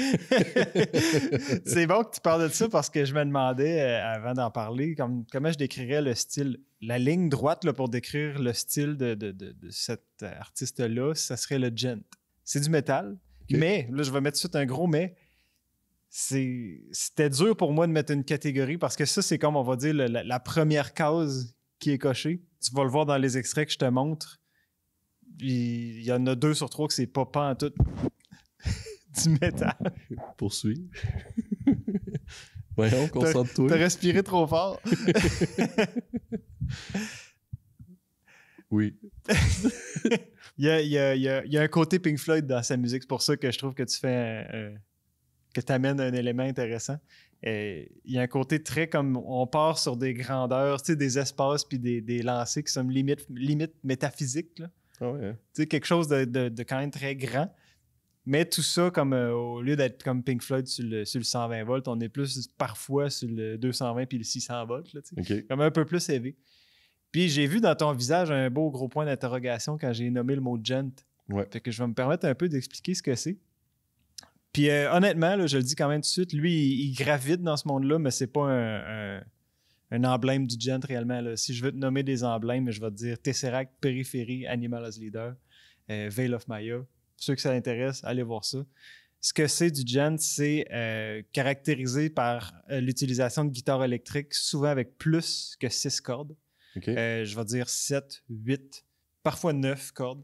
C'est bon que tu parles de ça parce que je me demandais, avant d'en parler, comment je décrirais le style. La ligne droite là, pour décrire le style de cet artiste-là, ça serait le gent. C'est du métal, okay. Mais, là, je vais mettre tout de suite un gros mais. C'était dur pour moi de mettre une catégorie parce que ça, c'est comme, on va dire, la première case qui est cochée. Tu vas le voir dans les extraits que je te montre. Il y en a 2 sur 3 que c'est pas en tout du métal. Poursuis. Voyons, concentre-toi. T'as respiré trop fort. Oui. Il y a un côté Pink Floyd dans sa musique. C'est pour ça que je trouve que tu fais que tu amènes un élément intéressant. Il y a un côté très comme on part sur des grandeurs, tu sais, des espaces puis des lancers qui sont limite métaphysiques. Là. Ah ouais. Tu sais, quelque chose de quand même très grand. Mais tout ça, comme au lieu d'être comme Pink Floyd sur le 120 volts, on est plus parfois sur le 220 puis le 600 volts. Là, okay. Comme un peu plus élevé. Puis j'ai vu dans ton visage un beau gros point d'interrogation quand j'ai nommé le mot gent. Ouais. Fait que je vais me permettre un peu d'expliquer ce que c'est. Puis honnêtement, là, je le dis quand même tout de suite, lui, il gravite dans ce monde-là, mais c'est pas un emblème du gent réellement. Là. Si je veux te nommer des emblèmes, je vais te dire Tesseract, Périphérie, Animal as Leader, Veil of Maya. Ceux que ça intéresse, allez voir ça. Ce que c'est du gent, c'est caractérisé par l'utilisation de guitare électrique, souvent avec plus que 6 cordes. Okay. Je vais dire 7, 8, parfois 9 cordes.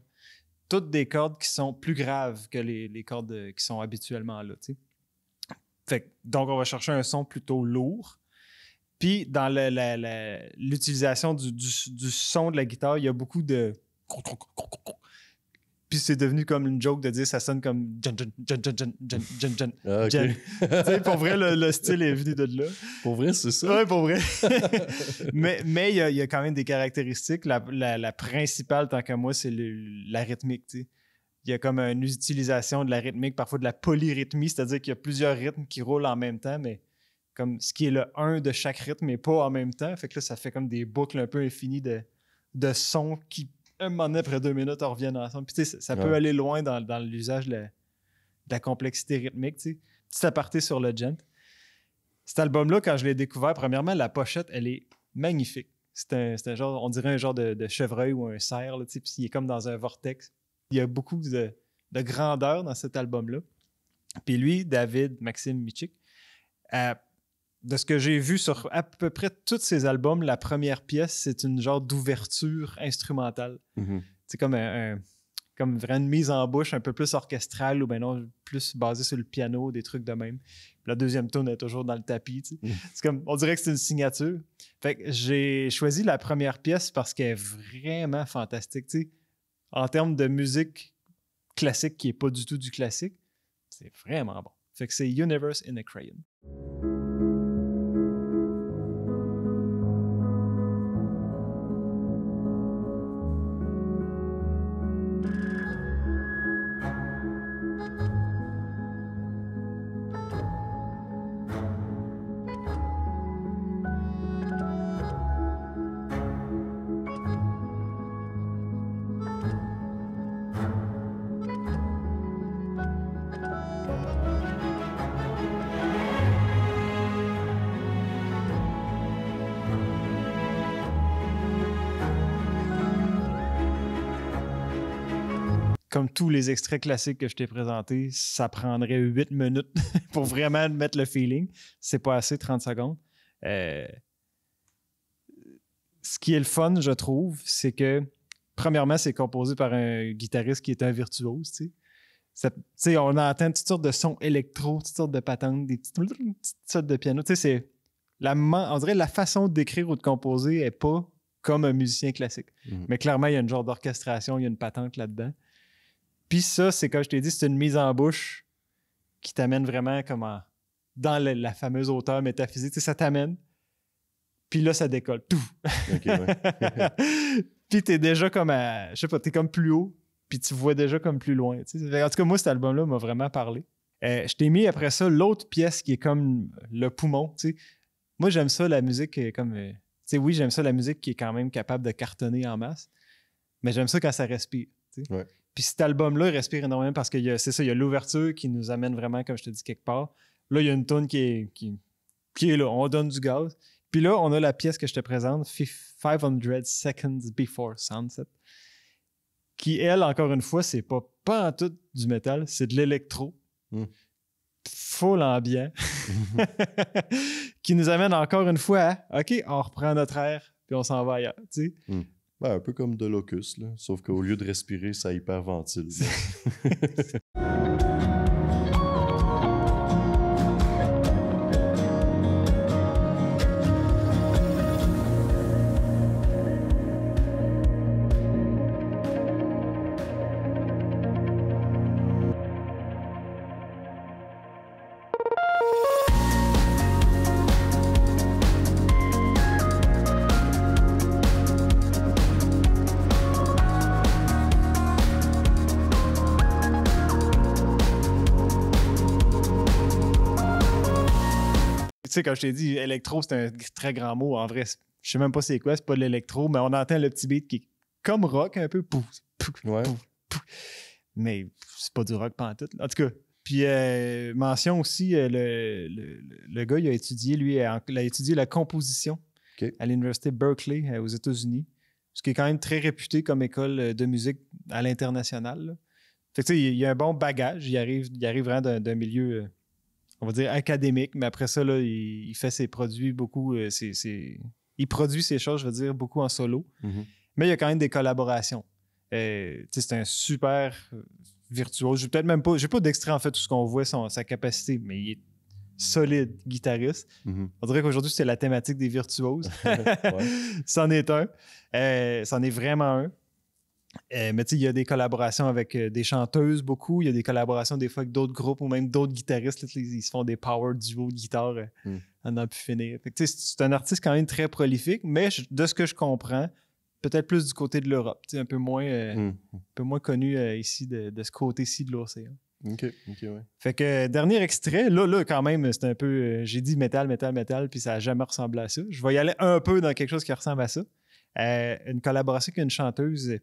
Toutes des cordes qui sont plus graves que les cordes qui sont habituellement là. Donc, on va chercher un son plutôt lourd. Puis, dans l'utilisation du son de la guitare, il y a beaucoup de... Puis c'est devenu comme une joke de dire ça sonne comme Jen. Pour vrai, le style est venu de là. Pour vrai, c'est ça? Oui, pour vrai. mais il y a quand même des caractéristiques. La principale, tant que moi, c'est la rythmique. T'sais. Il y a comme une utilisation de la rythmique, parfois de la polyrythmie, c'est-à-dire qu'il y a plusieurs rythmes qui roulent en même temps, mais comme ce qui est le 1 de chaque rythme, mais pas en même temps. Fait que là, ça fait comme des boucles un peu infinies de sons qui un moment donné, après 2 minutes, on revient ensemble. Puis, ça peut aller loin dans l'usage de la complexité rythmique. T'sais. Petit aparté sur le gent. Cet album-là, quand je l'ai découvert, premièrement, la pochette, elle est magnifique. C'est un genre, on dirait un genre de chevreuil ou un cerf. Là, puis il est comme dans un vortex. Il y a beaucoup de grandeur dans cet album-là. Puis lui, David Maxime Michik, de ce que j'ai vu sur à peu près tous ses albums, la première pièce, c'est une genre d'ouverture instrumentale. C'est comme comme vraiment une mise en bouche un peu plus orchestrale ou ben non, plus basée sur le piano, des trucs de même. Puis la deuxième tune est toujours dans le tapis. C'est comme, on dirait que c'est une signature. Fait que j'ai choisi la première pièce parce qu'elle est vraiment fantastique. En termes de musique classique qui n'est pas du tout du classique, c'est vraiment bon. Fait que c'est Universe in a Crayon. Comme tous les extraits classiques que je t'ai présentés, ça prendrait 8 minutes pour vraiment mettre le feeling. C'est pas assez, 30 secondes. Ce qui est le fun, je trouve, c'est que, premièrement, c'est composé par un guitariste qui est un virtuose. On entend toutes sortes de sons électro, toutes sortes de patentes, des petites sortes de piano. On dirait la façon d'écrire ou de composer n'est pas comme un musicien classique. Mais clairement, il y a une genre d'orchestration, il y a une patente là-dedans. Puis ça, c'est comme je t'ai dit, c'est une mise en bouche qui t'amène vraiment comme dans la fameuse hauteur métaphysique. Ça t'amène, puis là, ça décolle. Tout. Okay, ouais. Puis t'es déjà comme je sais pas, t'es comme plus haut, puis tu vois déjà comme plus loin. En tout cas, moi, cet album-là m'a vraiment parlé. Je t'ai mis après ça l'autre pièce qui est comme le poumon. Moi, j'aime ça, la musique comme... oui, j'aime ça, la musique qui est quand même capable de cartonner en masse, mais j'aime ça quand ça respire. Ouais. Puis cet album-là, il respire énormément parce qu'il y a l'ouverture qui nous amène vraiment, comme je te dis, quelque part. Là, il y a une tune qui est là, on donne du gaz. Puis là, on a la pièce que je te présente, 500 Seconds Before Sunset, qui, elle, encore une fois, c'est pas en tout du métal, c'est de l'électro. Full ambiant. Qui nous amène encore une fois à, OK, on reprend notre air, puis on s'en va ailleurs, tu sais. Ben, un peu comme de Locust, là. Sauf qu'au lieu de respirer, ça hyperventile. Tu sais, comme je t'ai dit, électro, c'est un très grand mot. En vrai, je sais même pas c'est quoi, c'est pas de l'électro, mais on entend le petit beat qui est comme rock un peu. Pouf, pouf, ouais. Pouf, pouf. Mais c'est pas du rock pantoute. En tout cas, puis mention aussi, le gars, il a étudié, il a étudié la composition à l'université Berkeley aux États-Unis, ce qui est quand même très réputé comme école de musique à l'international. Là. Fait que tu sais, il a un bon bagage, il arrive vraiment d'un milieu... on va dire académique, mais après ça, là, il fait ses produits beaucoup. Il produit ses choses, je veux dire, beaucoup en solo. Mais il y a quand même des collaborations. C'est un super virtuose. J'ai pas d'extrait en fait, tout ce qu'on voit, sa capacité, mais il est solide guitariste. On dirait qu'aujourd'hui, c'est la thématique des virtuoses. C'en est un. C'en est vraiment un. Mais tu sais, il y a des collaborations avec des chanteuses beaucoup. Il y a des collaborations des fois avec d'autres groupes ou même d'autres guitaristes. Là, ils se font des power duo de guitare à n'en plus finir. Fait que, c'est un artiste quand même très prolifique, mais de ce que je comprends, peut-être plus du côté de l'Europe. Un peu moins connu ici, de ce côté-ci de l'océan. OK, ouais. Fait que dernier extrait, là quand même, c'est un peu... j'ai dit métal, puis ça n'a jamais ressemblé à ça. Je vais y aller un peu dans quelque chose qui ressemble à ça. Une collaboration avec une chanteuse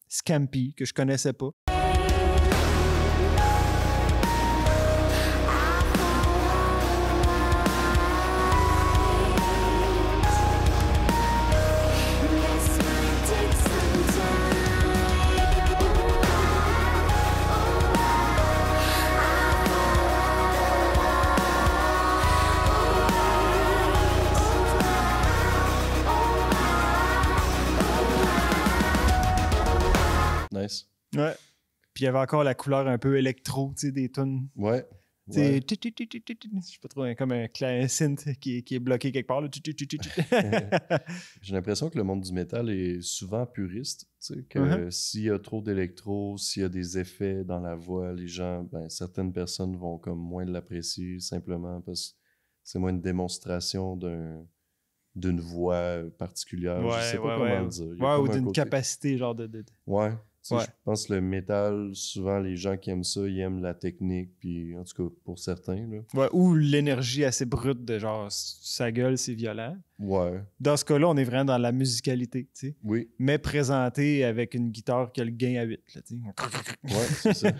Scampi que je connaissais pas. Puis il y avait encore la couleur un peu électro, tu sais, des tunes. Ouais. Tu sais, je sais pas trop, comme un synth qui est bloqué quelque part. Là. J'ai l'impression que le monde du métal est souvent puriste, tu sais, que Uh-huh. s'il y a trop d'électro, s'il y a des effets dans la voix, les gens, ben, certaines personnes vont comme moins l'apprécier simplement parce que c'est moins une démonstration d'une voix particulière. Je sais pas comment le dire. Il y a Ouais, ou comme un d'une côté... capacité, genre de... Ouais. Tu sais, Ouais. je pense que le métal, souvent, les gens qui aiment ça, ils aiment la technique, puis en tout cas, pour certains, là. Ouais, ou l'énergie assez brute de genre, sa gueule, c'est violent. Ouais. Dans ce cas-là, on est vraiment dans la musicalité, tu sais. Oui. Mais présenté avec une guitare qui a le gain à 8, là, tu sais. Ouais, c'est ça.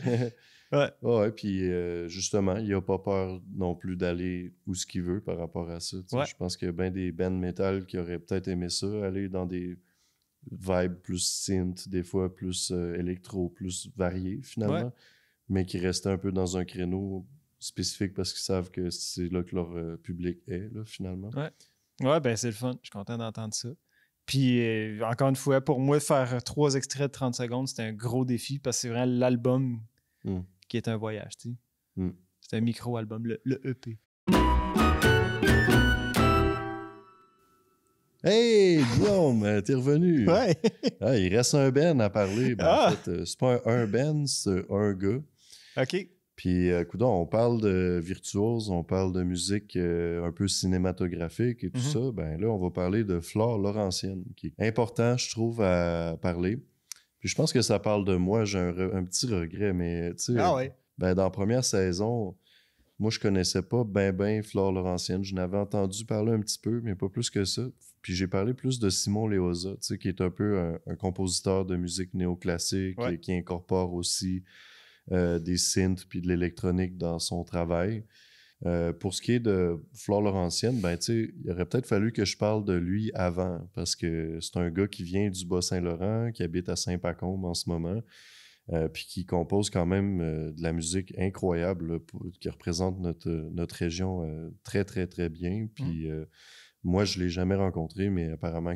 Ouais. Ouais, puis justement, il a pas peur non plus d'aller où ce qu'il veut par rapport à ça. Tu sais. Ouais. Je pense qu'il y a bien des bands metal qui auraient peut-être aimé ça, aller dans des vibes plus synth, des fois plus électro, plus variés finalement, Ouais. mais qui restaient un peu dans un créneau spécifique parce qu'ils savent que c'est là que leur public est, là, finalement. Ouais. Ouais, ben c'est le fun. Je suis content d'entendre ça. Puis, encore une fois, pour moi, faire 3 extraits de 30 secondes, c'était un gros défi parce que c'est vraiment l'album Mm. qui est un voyage, tu sais. Mm. C'est un micro-album, le EP. Hey, Guillaume, t'es revenu! Ouais! Ah, il reste un Ben à parler. Ben, Ah! en fait, c'est pas un Ben, c'est un gars. OK. Puis, coudonc, on parle de virtuose, on parle de musique un peu cinématographique et tout Mhm. ça. Ben là, on va parler de Flore Laurentienne, qui est important, je trouve, à parler. Puis je pense que ça parle de moi. J'ai un petit regret, mais tu sais, Ah ouais. ben, dans la première saison, moi, je connaissais pas ben Flore Laurentienne. Je n'avais entendu parler un petit peu, mais pas plus que ça. Puis j'ai parlé plus de Simon Léosa, tu sais, qui est un peu un compositeur de musique néoclassique Ouais. et qui incorpore aussi des synths puis de l'électronique dans son travail. Pour ce qui est de Flore Laurentienne, ben, tu sais, il aurait peut-être fallu que je parle de lui avant, parce que c'est un gars qui vient du Bas-Saint-Laurent, qui habite à Saint-Pacombe en ce moment, puis qui compose quand même de la musique incroyable, là, qui représente notre région très, très, très bien. Puis moi, je ne l'ai jamais rencontré, mais apparemment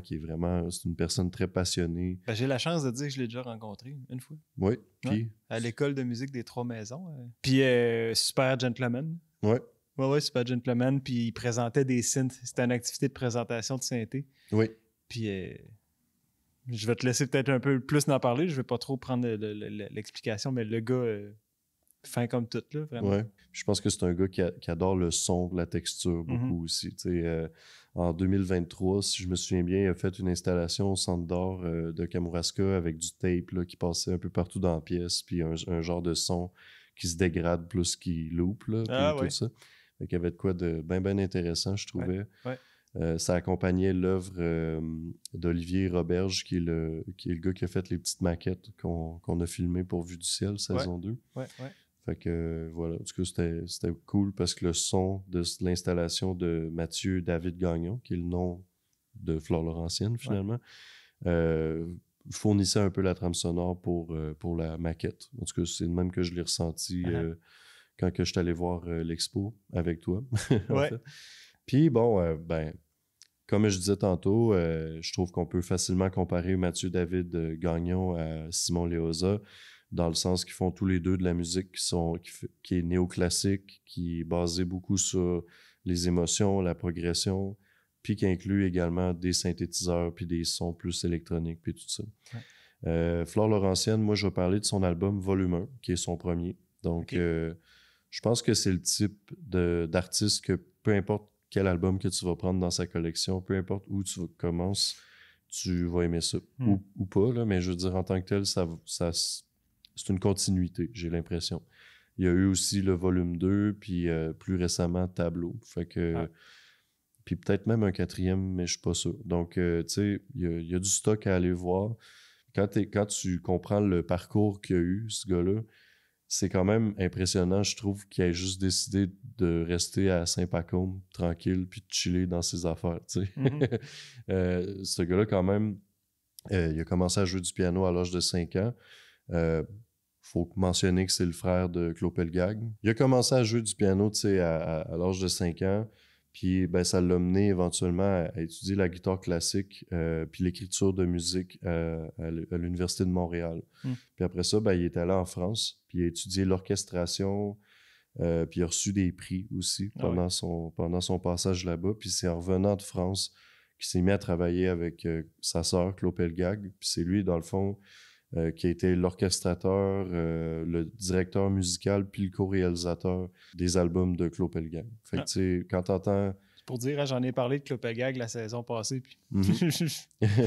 c'est une personne très passionnée. Ben, j'ai la chance de dire que je l'ai déjà rencontré une fois. Oui, puis... Ouais. À l'école de musique des Trois-Maisons. Puis super gentleman. Ouais. Ouais, super gentleman. Puis il présentait des synths. C'était une activité de présentation de synthé. Oui. Puis je vais te laisser peut-être un peu plus en parler. Je vais pas trop prendre l'explication, mais le gars fin comme tout, là, vraiment. Ouais. Je pense que c'est un gars qui adore le son, la texture beaucoup aussi. Tu sais, en 2023, si je me souviens bien, il a fait une installation au Centre d'art de Kamouraska avec du tape là, qui passait un peu partout dans la pièce, puis un genre de son qui se dégrade plus qu'il loupe, là, puis tout ça. Donc, il y avait de quoi de bien intéressant, je trouvais. Ouais. Ça accompagnait l'œuvre d'Olivier Roberge, qui est le gars qui a fait les petites maquettes qu'on a filmées pour Vue du ciel, saison 2. Ouais. Fait que voilà, en tout cas, c'était cool parce que le son de l'installation de Mathieu David Gagnon, qui est le nom de Flore Laurentienne finalement, fournissait un peu la trame sonore pour la maquette. En tout cas, c'est le même que je l'ai ressenti quand que je suis allé voir l'expo avec toi. Ouais. fait. Puis bon, ben, comme je disais tantôt, je trouve qu'on peut facilement comparer Mathieu David Gagnon à Simon Léosa, dans le sens qu'ils font tous les deux de la musique qui est néoclassique, qui est basée beaucoup sur les émotions, la progression, puis qui inclut également des synthétiseurs, puis des sons plus électroniques, puis tout ça. Ouais. Flore Laurentienne, moi, je vais parler de son album Volume 1, qui est son premier. Donc, je pense que c'est le type d'artiste que peu importe quel album que tu vas prendre dans sa collection, peu importe où tu commences, tu vas aimer ça. Ou pas, là, mais je veux dire, en tant que tel, c'est une continuité, j'ai l'impression. Il y a eu aussi le volume 2, puis plus récemment, Tableau. Fait que... Puis peut-être même un quatrième, mais je suis pas sûr. Donc, tu sais, il y a du stock à aller voir. Quand tu comprends le parcours qu'il y a eu, ce gars-là, c'est quand même impressionnant, je trouve, qu'il ait juste décidé de rester à Saint-Pacôme, tranquille, puis de chiller dans ses affaires, tu sais. Mm-hmm. Ce gars-là, quand même, il a commencé à jouer du piano à l'âge de 5 ans. Faut mentionner que c'est le frère de Claude Pelgag. Il a commencé à jouer du piano, tu sais, à l'âge de 5 ans. Puis ben, ça l'a mené éventuellement à étudier la guitare classique puis l'écriture de musique à l'Université de Montréal. Puis après ça, ben, il est allé en France, puis il a étudié l'orchestration, puis il a reçu des prix aussi pendant son passage là-bas. Puis c'est en revenant de France qu'il s'est mis à travailler avec sa sœur, Claude Pelgag. Puis c'est lui, dans le fond, qui a été l'orchestrateur, le directeur musical, puis le co-réalisateur des albums de Claude Pelgag. Fait que, tu sais, quand t'entends... C'est pour dire, hein, j'en ai parlé de Clopagag la saison passée, puis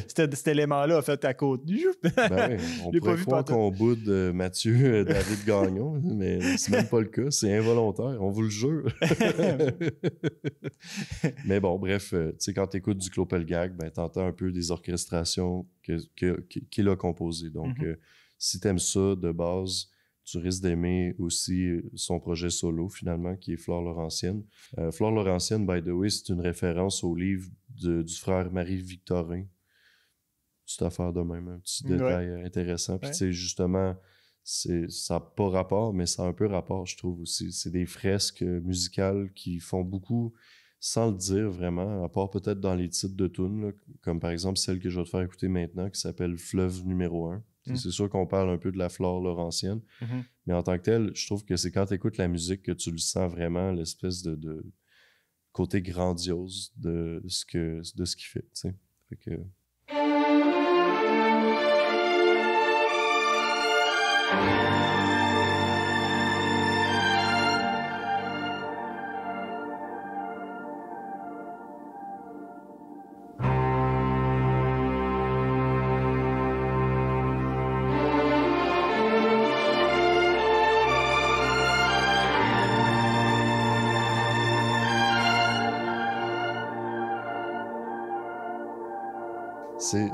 cet élément-là a fait à côte. Ben oui, on pourrait croire qu'on boude Mathieu David Gagnon, mais c'est même pas le cas, c'est involontaire, on vous le jure. Mais bon, bref, tu sais, quand t'écoutes du Claude Pelgag, ben t'entends un peu des orchestrations qu'il a composées. Donc, si t'aimes ça de base, tu risques d'aimer aussi son projet solo, finalement, qui est Flore Laurentienne. Flore Laurentienne, by the way, c'est une référence au livre du frère Marie-Victorin. Petite affaire de même, un petit détail intéressant. Puis, tu sais, justement, ça n'a pas rapport, mais ça a un peu rapport, je trouve aussi. C'est des fresques musicales qui font beaucoup, sans le dire vraiment, à part peut-être dans les titres de tunes, comme par exemple celle que je vais te faire écouter maintenant, qui s'appelle Fleuve numéro 1. C'est sûr qu'on parle un peu de la flore laurentienne, mais en tant que tel, je trouve que c'est quand tu écoutes la musique que tu le sens vraiment, l'espèce de côté grandiose de ce qu'il fait, tu sais. Fait que...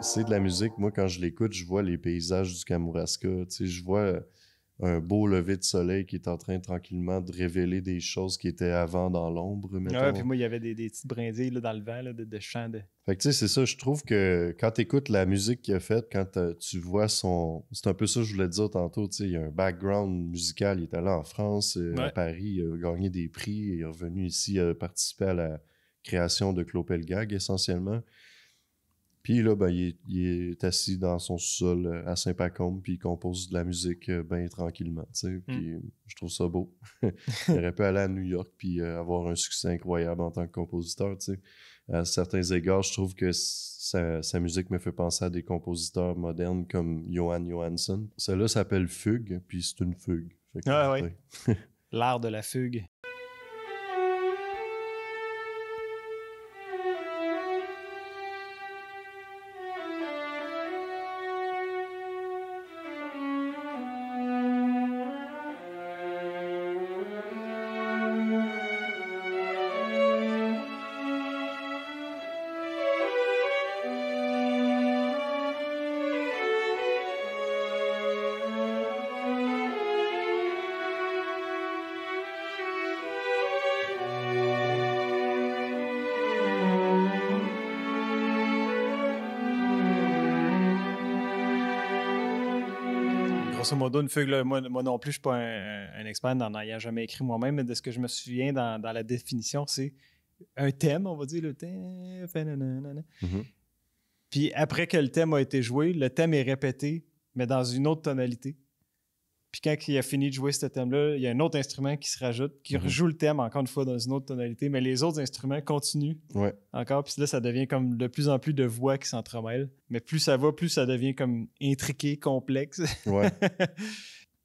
C'est de la musique. Moi, quand je l'écoute, je vois les paysages du Kamouraska. Tu sais, je vois un beau lever de soleil qui est en train tranquillement de révéler des choses qui étaient avant dans l'ombre, mettons. Ouais, puis moi, il y avait des petites brindilles là, dans le vent là, de chants. Fait que tu sais, c'est ça. Je trouve que quand tu écoutes la musique qu'il a faite, quand tu vois son... C'est un peu ça que je voulais te dire tantôt. Tu sais, il y a un background musical. Il est allé en France, à Paris, il a gagné des prix. Il est revenu ici participer à la création de Claude Pelgag, essentiellement. Puis là, ben, il est assis dans son sous-sol à Saint-Pacôme, puis il compose de la musique bien tranquillement, tu sais. Puis je trouve ça beau. Il aurait pu aller à New York puis avoir un succès incroyable en tant que compositeur, tu sais. À certains égards, je trouve que sa musique me fait penser à des compositeurs modernes comme Johan Johansson. Celle-là s'appelle Fugue, puis c'est une fugue. Fait que, l'art de la fugue. Grosso modo, une fugue, là, moi non plus, je ne suis pas un expert n'en ayant jamais écrit moi-même, mais de ce que je me souviens dans la définition, c'est un thème, on va dire, le thème. Puis après que le thème a été joué, le thème est répété, mais dans une autre tonalité. Puis quand il a fini de jouer ce thème-là, il y a un autre instrument qui se rajoute, qui rejoue le thème encore une fois dans une autre tonalité, mais les autres instruments continuent encore. Puis là, ça devient comme de plus en plus de voix qui s'entremêlent. Mais plus ça va, plus ça devient comme intriqué, complexe. Ouais.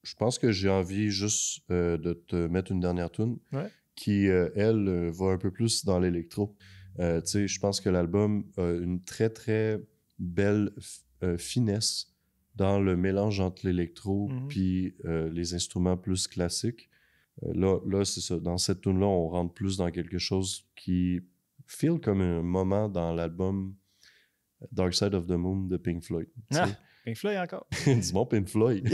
Je pense que j'ai envie juste de te mettre une dernière tune qui, elle, va un peu plus dans l'électro. Tu sais, je pense que l'album a une très, très belle finesse dans le mélange entre l'électro puis les instruments plus classiques. Là c'est ça. Dans cette tune-là, on rentre plus dans quelque chose qui feel comme un moment dans l'album Dark Side of the Moon de Pink Floyd. Pink Floyd encore. Dis-moi Pink Floyd.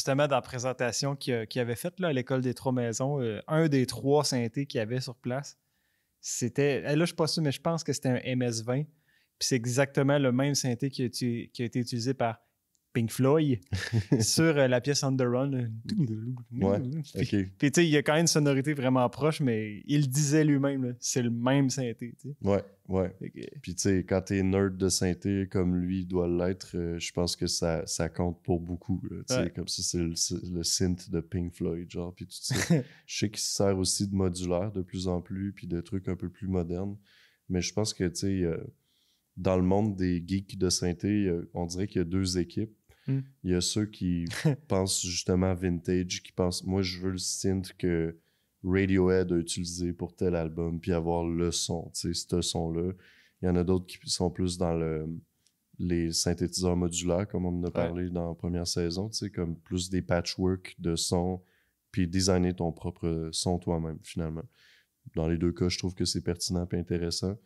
justement, dans la présentation qu'il avait faite là, à l'École des Trois Maisons, un des 3 synthés qu'il y avait sur place, c'était... Là, je ne suis pas sûr, mais je pense que c'était un MS-20. Puis c'est exactement le même synthé qui a été utilisé par Pink Floyd sur la pièce On the Run. Ouais, Puis ok. tu sais, il y a quand même une sonorité vraiment proche, mais il le disait lui-même, là, c'est le même synthé. Tu sais. Ouais. Fait que- Puis tu sais, quand t'es nerd de synthé comme lui doit l'être, je pense que ça compte pour beaucoup. Là, tu sais, Ouais. comme ça, c'est le synth de Pink Floyd, genre. Puis tout ça. Je sais qu'il se sert aussi de modulaire de plus en plus, puis de trucs un peu plus modernes. Mais je pense que, tu sais, dans le monde des geeks de synthé, on dirait qu'il y a 2 équipes. Mm. Il y a ceux qui pensent justement vintage, qui pensent, moi, je veux le synth que Radiohead a utilisé pour tel album, puis avoir le son, tu sais, ce son-là. Il y en a d'autres qui sont plus dans les synthétiseurs modulaires, comme on en a parlé dans la première saison, tu sais, comme plus des patchwork de sons, puis designer ton propre son toi-même, finalement. Dans les 2 cas, je trouve que c'est pertinent et intéressant,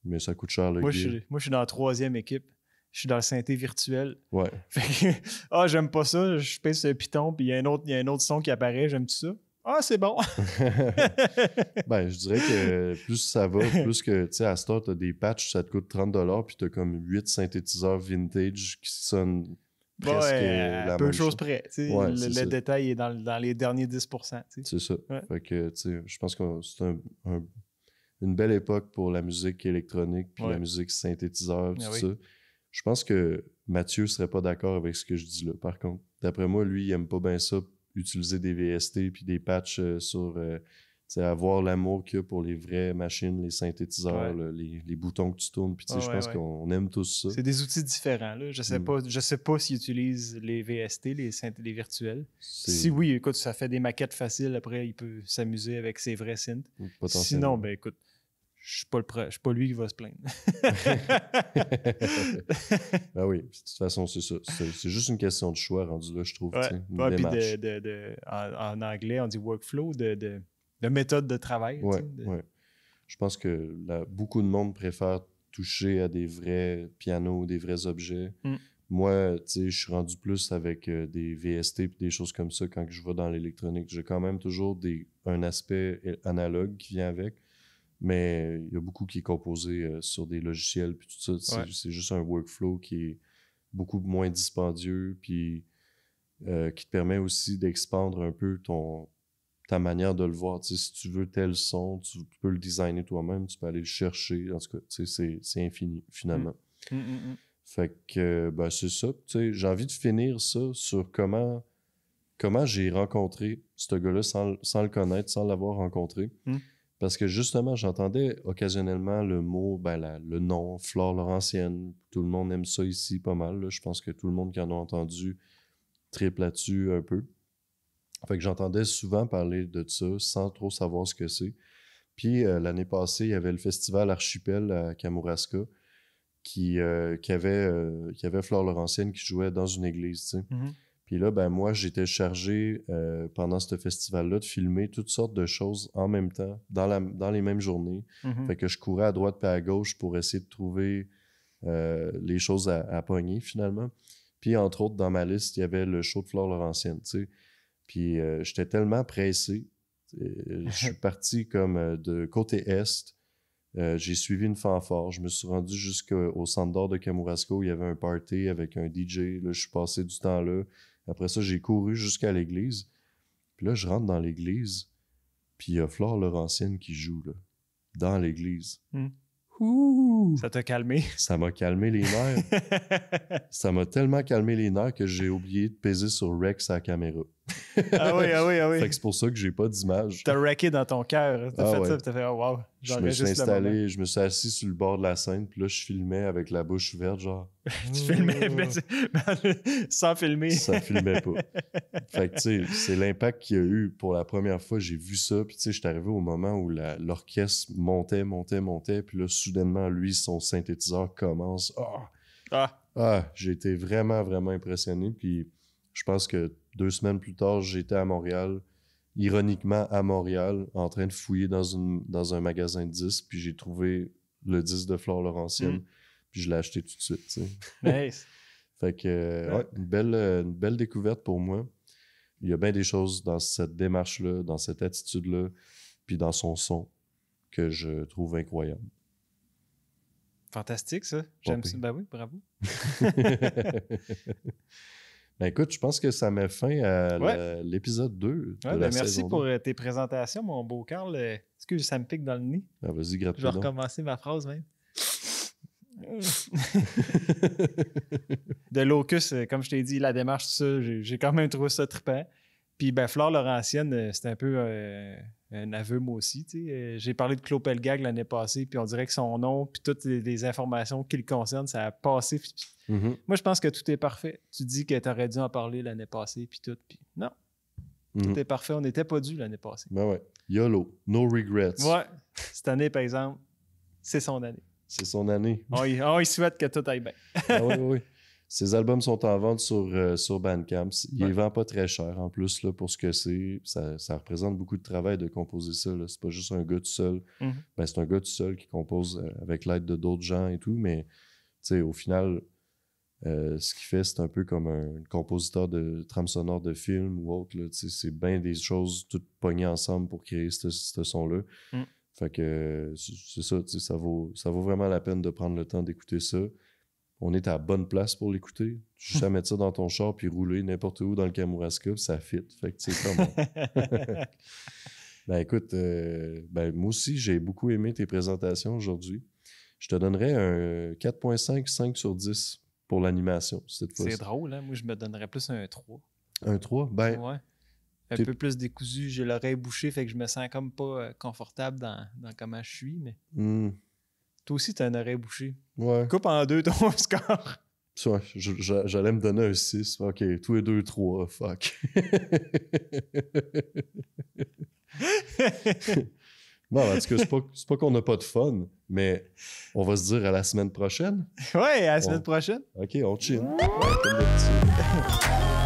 mais ça coûte cher le Moi, gear. je suis dans la 3e équipe. Je suis dans le synthé virtuel. Ouais. Fait que, j'aime pas ça. Je pèse sur le piton, puis il y a un autre son qui apparaît. J'aime-tu ça? Ah, c'est bon. Ben, je dirais que plus ça va, plus que, tu sais, à Star, t'as des patchs, ça te coûte 30$, puis t'as comme 8 synthétiseurs vintage qui sonnent presque la peu de même choses chose. près. Tu sais, Ouais, c'est ça. le détail est dans les derniers 10%. Tu sais. C'est ça. Ouais. Fait que, tu sais, je pense que c'est une belle époque pour la musique électronique, puis la musique synthétiseur, tout ça. Je pense que Mathieu serait pas d'accord avec ce que je dis là, par contre. D'après moi, lui, il aime pas bien ça, utiliser des VST puis des patchs sur... tu sais, avoir l'amour qu'il y a pour les vraies machines, les synthétiseurs, là, les boutons que tu tournes. Puis tu sais, je pense qu'on aime tous ça. C'est des outils différents. Là. Je sais pas s'ils utilisent les VST, les synthés virtuels. Si oui, écoute, ça fait des maquettes faciles. Après, il peut s'amuser avec ses vrais synths. Sinon, ben écoute, je suis pas lui qui va se plaindre. Ben oui, de toute façon, c'est ça. C'est juste une question de choix rendu là, je trouve. Ouais. Une démarche. Puis en anglais, on dit workflow, de méthode de travail. Ouais. Je pense que beaucoup de monde préfère toucher à des vrais pianos, des vrais objets. Moi, tu sais, je suis rendu plus avec des VST et des choses comme ça quand je vais dans l'électronique. J'ai quand même toujours un aspect analogue qui vient avec. Mais il y a beaucoup qui est composé sur des logiciels puis tout ça. C'est juste un workflow qui est beaucoup moins dispendieux puis qui te permet aussi d'expandre un peu ta manière de le voir. Tu sais, si tu veux tel son, tu peux le designer toi-même, tu peux aller le chercher. En tout cas, tu sais, c'est infini, finalement. Fait que, ben, c'est ça. Tu sais, j'ai envie de finir ça sur comment j'ai rencontré ce gars-là sans le connaître, sans l'avoir rencontré. Parce que justement, j'entendais occasionnellement le mot, le nom, Flore Laurentienne. Tout le monde aime ça ici pas mal. Là. Je pense que tout le monde qui en a entendu triple là-dessus un peu. Fait que j'entendais souvent parler de ça sans trop savoir ce que c'est. Puis l'année passée, il y avait le festival Archipel à Kamouraska qui avait Flore Laurentienne qui jouait dans une église, tu sais. Puis là, ben moi, j'étais chargé pendant ce festival-là de filmer toutes sortes de choses en même temps, dans les mêmes journées. Fait que je courais à droite et à gauche pour essayer de trouver les choses à pogner, finalement. Puis, entre autres, dans ma liste, il y avait le show de Flore Laurentienne, tu sais. Puis, j'étais tellement pressé. Je suis parti comme de côté Est. J'ai suivi une fanfare. Je me suis rendu jusqu'au centre d'or de Kamouraska où il y avait un party avec un DJ. Là, je suis passé du temps là. Après ça, j'ai couru jusqu'à l'église. Puis là, je rentre dans l'église. Puis il y a Flore Laurentienne qui joue là, dans l'église. Ouh! Ça t'a calmé? Ça m'a calmé les nerfs. Ça m'a tellement calmé les nerfs que j'ai oublié de peser sur Rec à la caméra. Ah oui. Fait que c'est pour ça que j'ai pas d'image. T'as wrecké dans ton cœur. T'as fait ça, puis t'as fait oh, wow. Je me suis installé, je me suis assis sur le bord de la scène, puis là, je filmais avec la bouche ouverte, genre. Tu filmais, mais sans filmer. Ça filmait pas. Fait que, tu sais, c'est l'impact qu'il y a eu pour la première fois. J'ai vu ça, puis tu sais, j'étais arrivé au moment où l'orchestre montait, puis là, soudainement, lui, son synthétiseur commence. J'ai été vraiment, vraiment impressionné, puis je pense que 2 semaines plus tard, j'étais à Montréal, ironiquement à Montréal, en train de fouiller dans un magasin de disques, puis j'ai trouvé le disque de Flore Laurentienne, puis je l'ai acheté tout de suite, tu sais. Nice. Fait que, une belle découverte pour moi. il y a bien des choses dans cette démarche-là, dans cette attitude-là, puis dans son son que je trouve incroyable. Fantastique, ça. J'aime ça. Ben oui, bravo. Ben écoute, je pense que ça met fin à l'épisode 2 de la merci saison pour tes présentations, mon beau Carl. Excuse, ça me pique dans le nez. Ah, vas-y, gratte-toi. Je vais recommencer ma phrase même. De Locus, comme je t'ai dit, la démarche, tout ça, j'ai quand même trouvé ça trippant. Puis ben, Flore Laurentienne, c'était un peu un aveu, moi aussi. J'ai parlé de Claude Pelgag l'année passée, puis on dirait que son nom, puis toutes les informations qui le concernent, ça a passé. Mm-hmm. Moi, je pense que tout est parfait. Tu dis que tu aurais dû en parler l'année passée, puis tout. Puis non, tout est parfait. On n'était pas dû l'année passée. Ben ouais. YOLO. No regrets. Ouais. Cette année, par exemple, c'est son année. C'est son année. On y souhaite que tout aille bien. Ah oui, oui. Ses albums sont en vente sur Bandcamp. Il les vend pas très cher en plus là, pour ce que c'est. Ça représente beaucoup de travail de composer ça. C'est pas juste un gars tout seul. Mm-hmm. Ben, c'est un gars tout seul qui compose avec l'aide de d'autres gens et tout, mais au final, ce qu'il fait, c'est un peu comme un compositeur de trame sonore de film ou autre. Là, c'est bien des choses toutes pognées ensemble pour créer ce son-là. Mm. Fait que c'est ça, ça vaut vraiment la peine de prendre le temps d'écouter ça. On est à la bonne place pour l'écouter. Juste à mettre ça dans ton char puis rouler n'importe où dans le Kamouraska, ça fit. Fait que tu sais comment. Ben écoute, moi aussi, j'ai beaucoup aimé tes présentations aujourd'hui. Je te donnerais un 4.5, 5 sur 10 pour l'animation cette fois-ci. C'est drôle, hein? Moi, je me donnerais plus un 3. Un 3? Ben, ouais. Un peu plus décousu, j'ai l'oreille bouchée, fait que je me sens comme pas confortable dans comment je suis, mais... Toi aussi, t'as une oreille bouchée. Ouais. Coupe en 2 ton score. Ouais, j'allais me donner un 6. OK, tous les 2, 3. Fuck. Bon, en tout cas, c'est pas qu'on n'a pas de fun, mais on va se dire à la semaine prochaine. Ouais, à la semaine prochaine. OK, on chill. Ouais, comme d'habitude.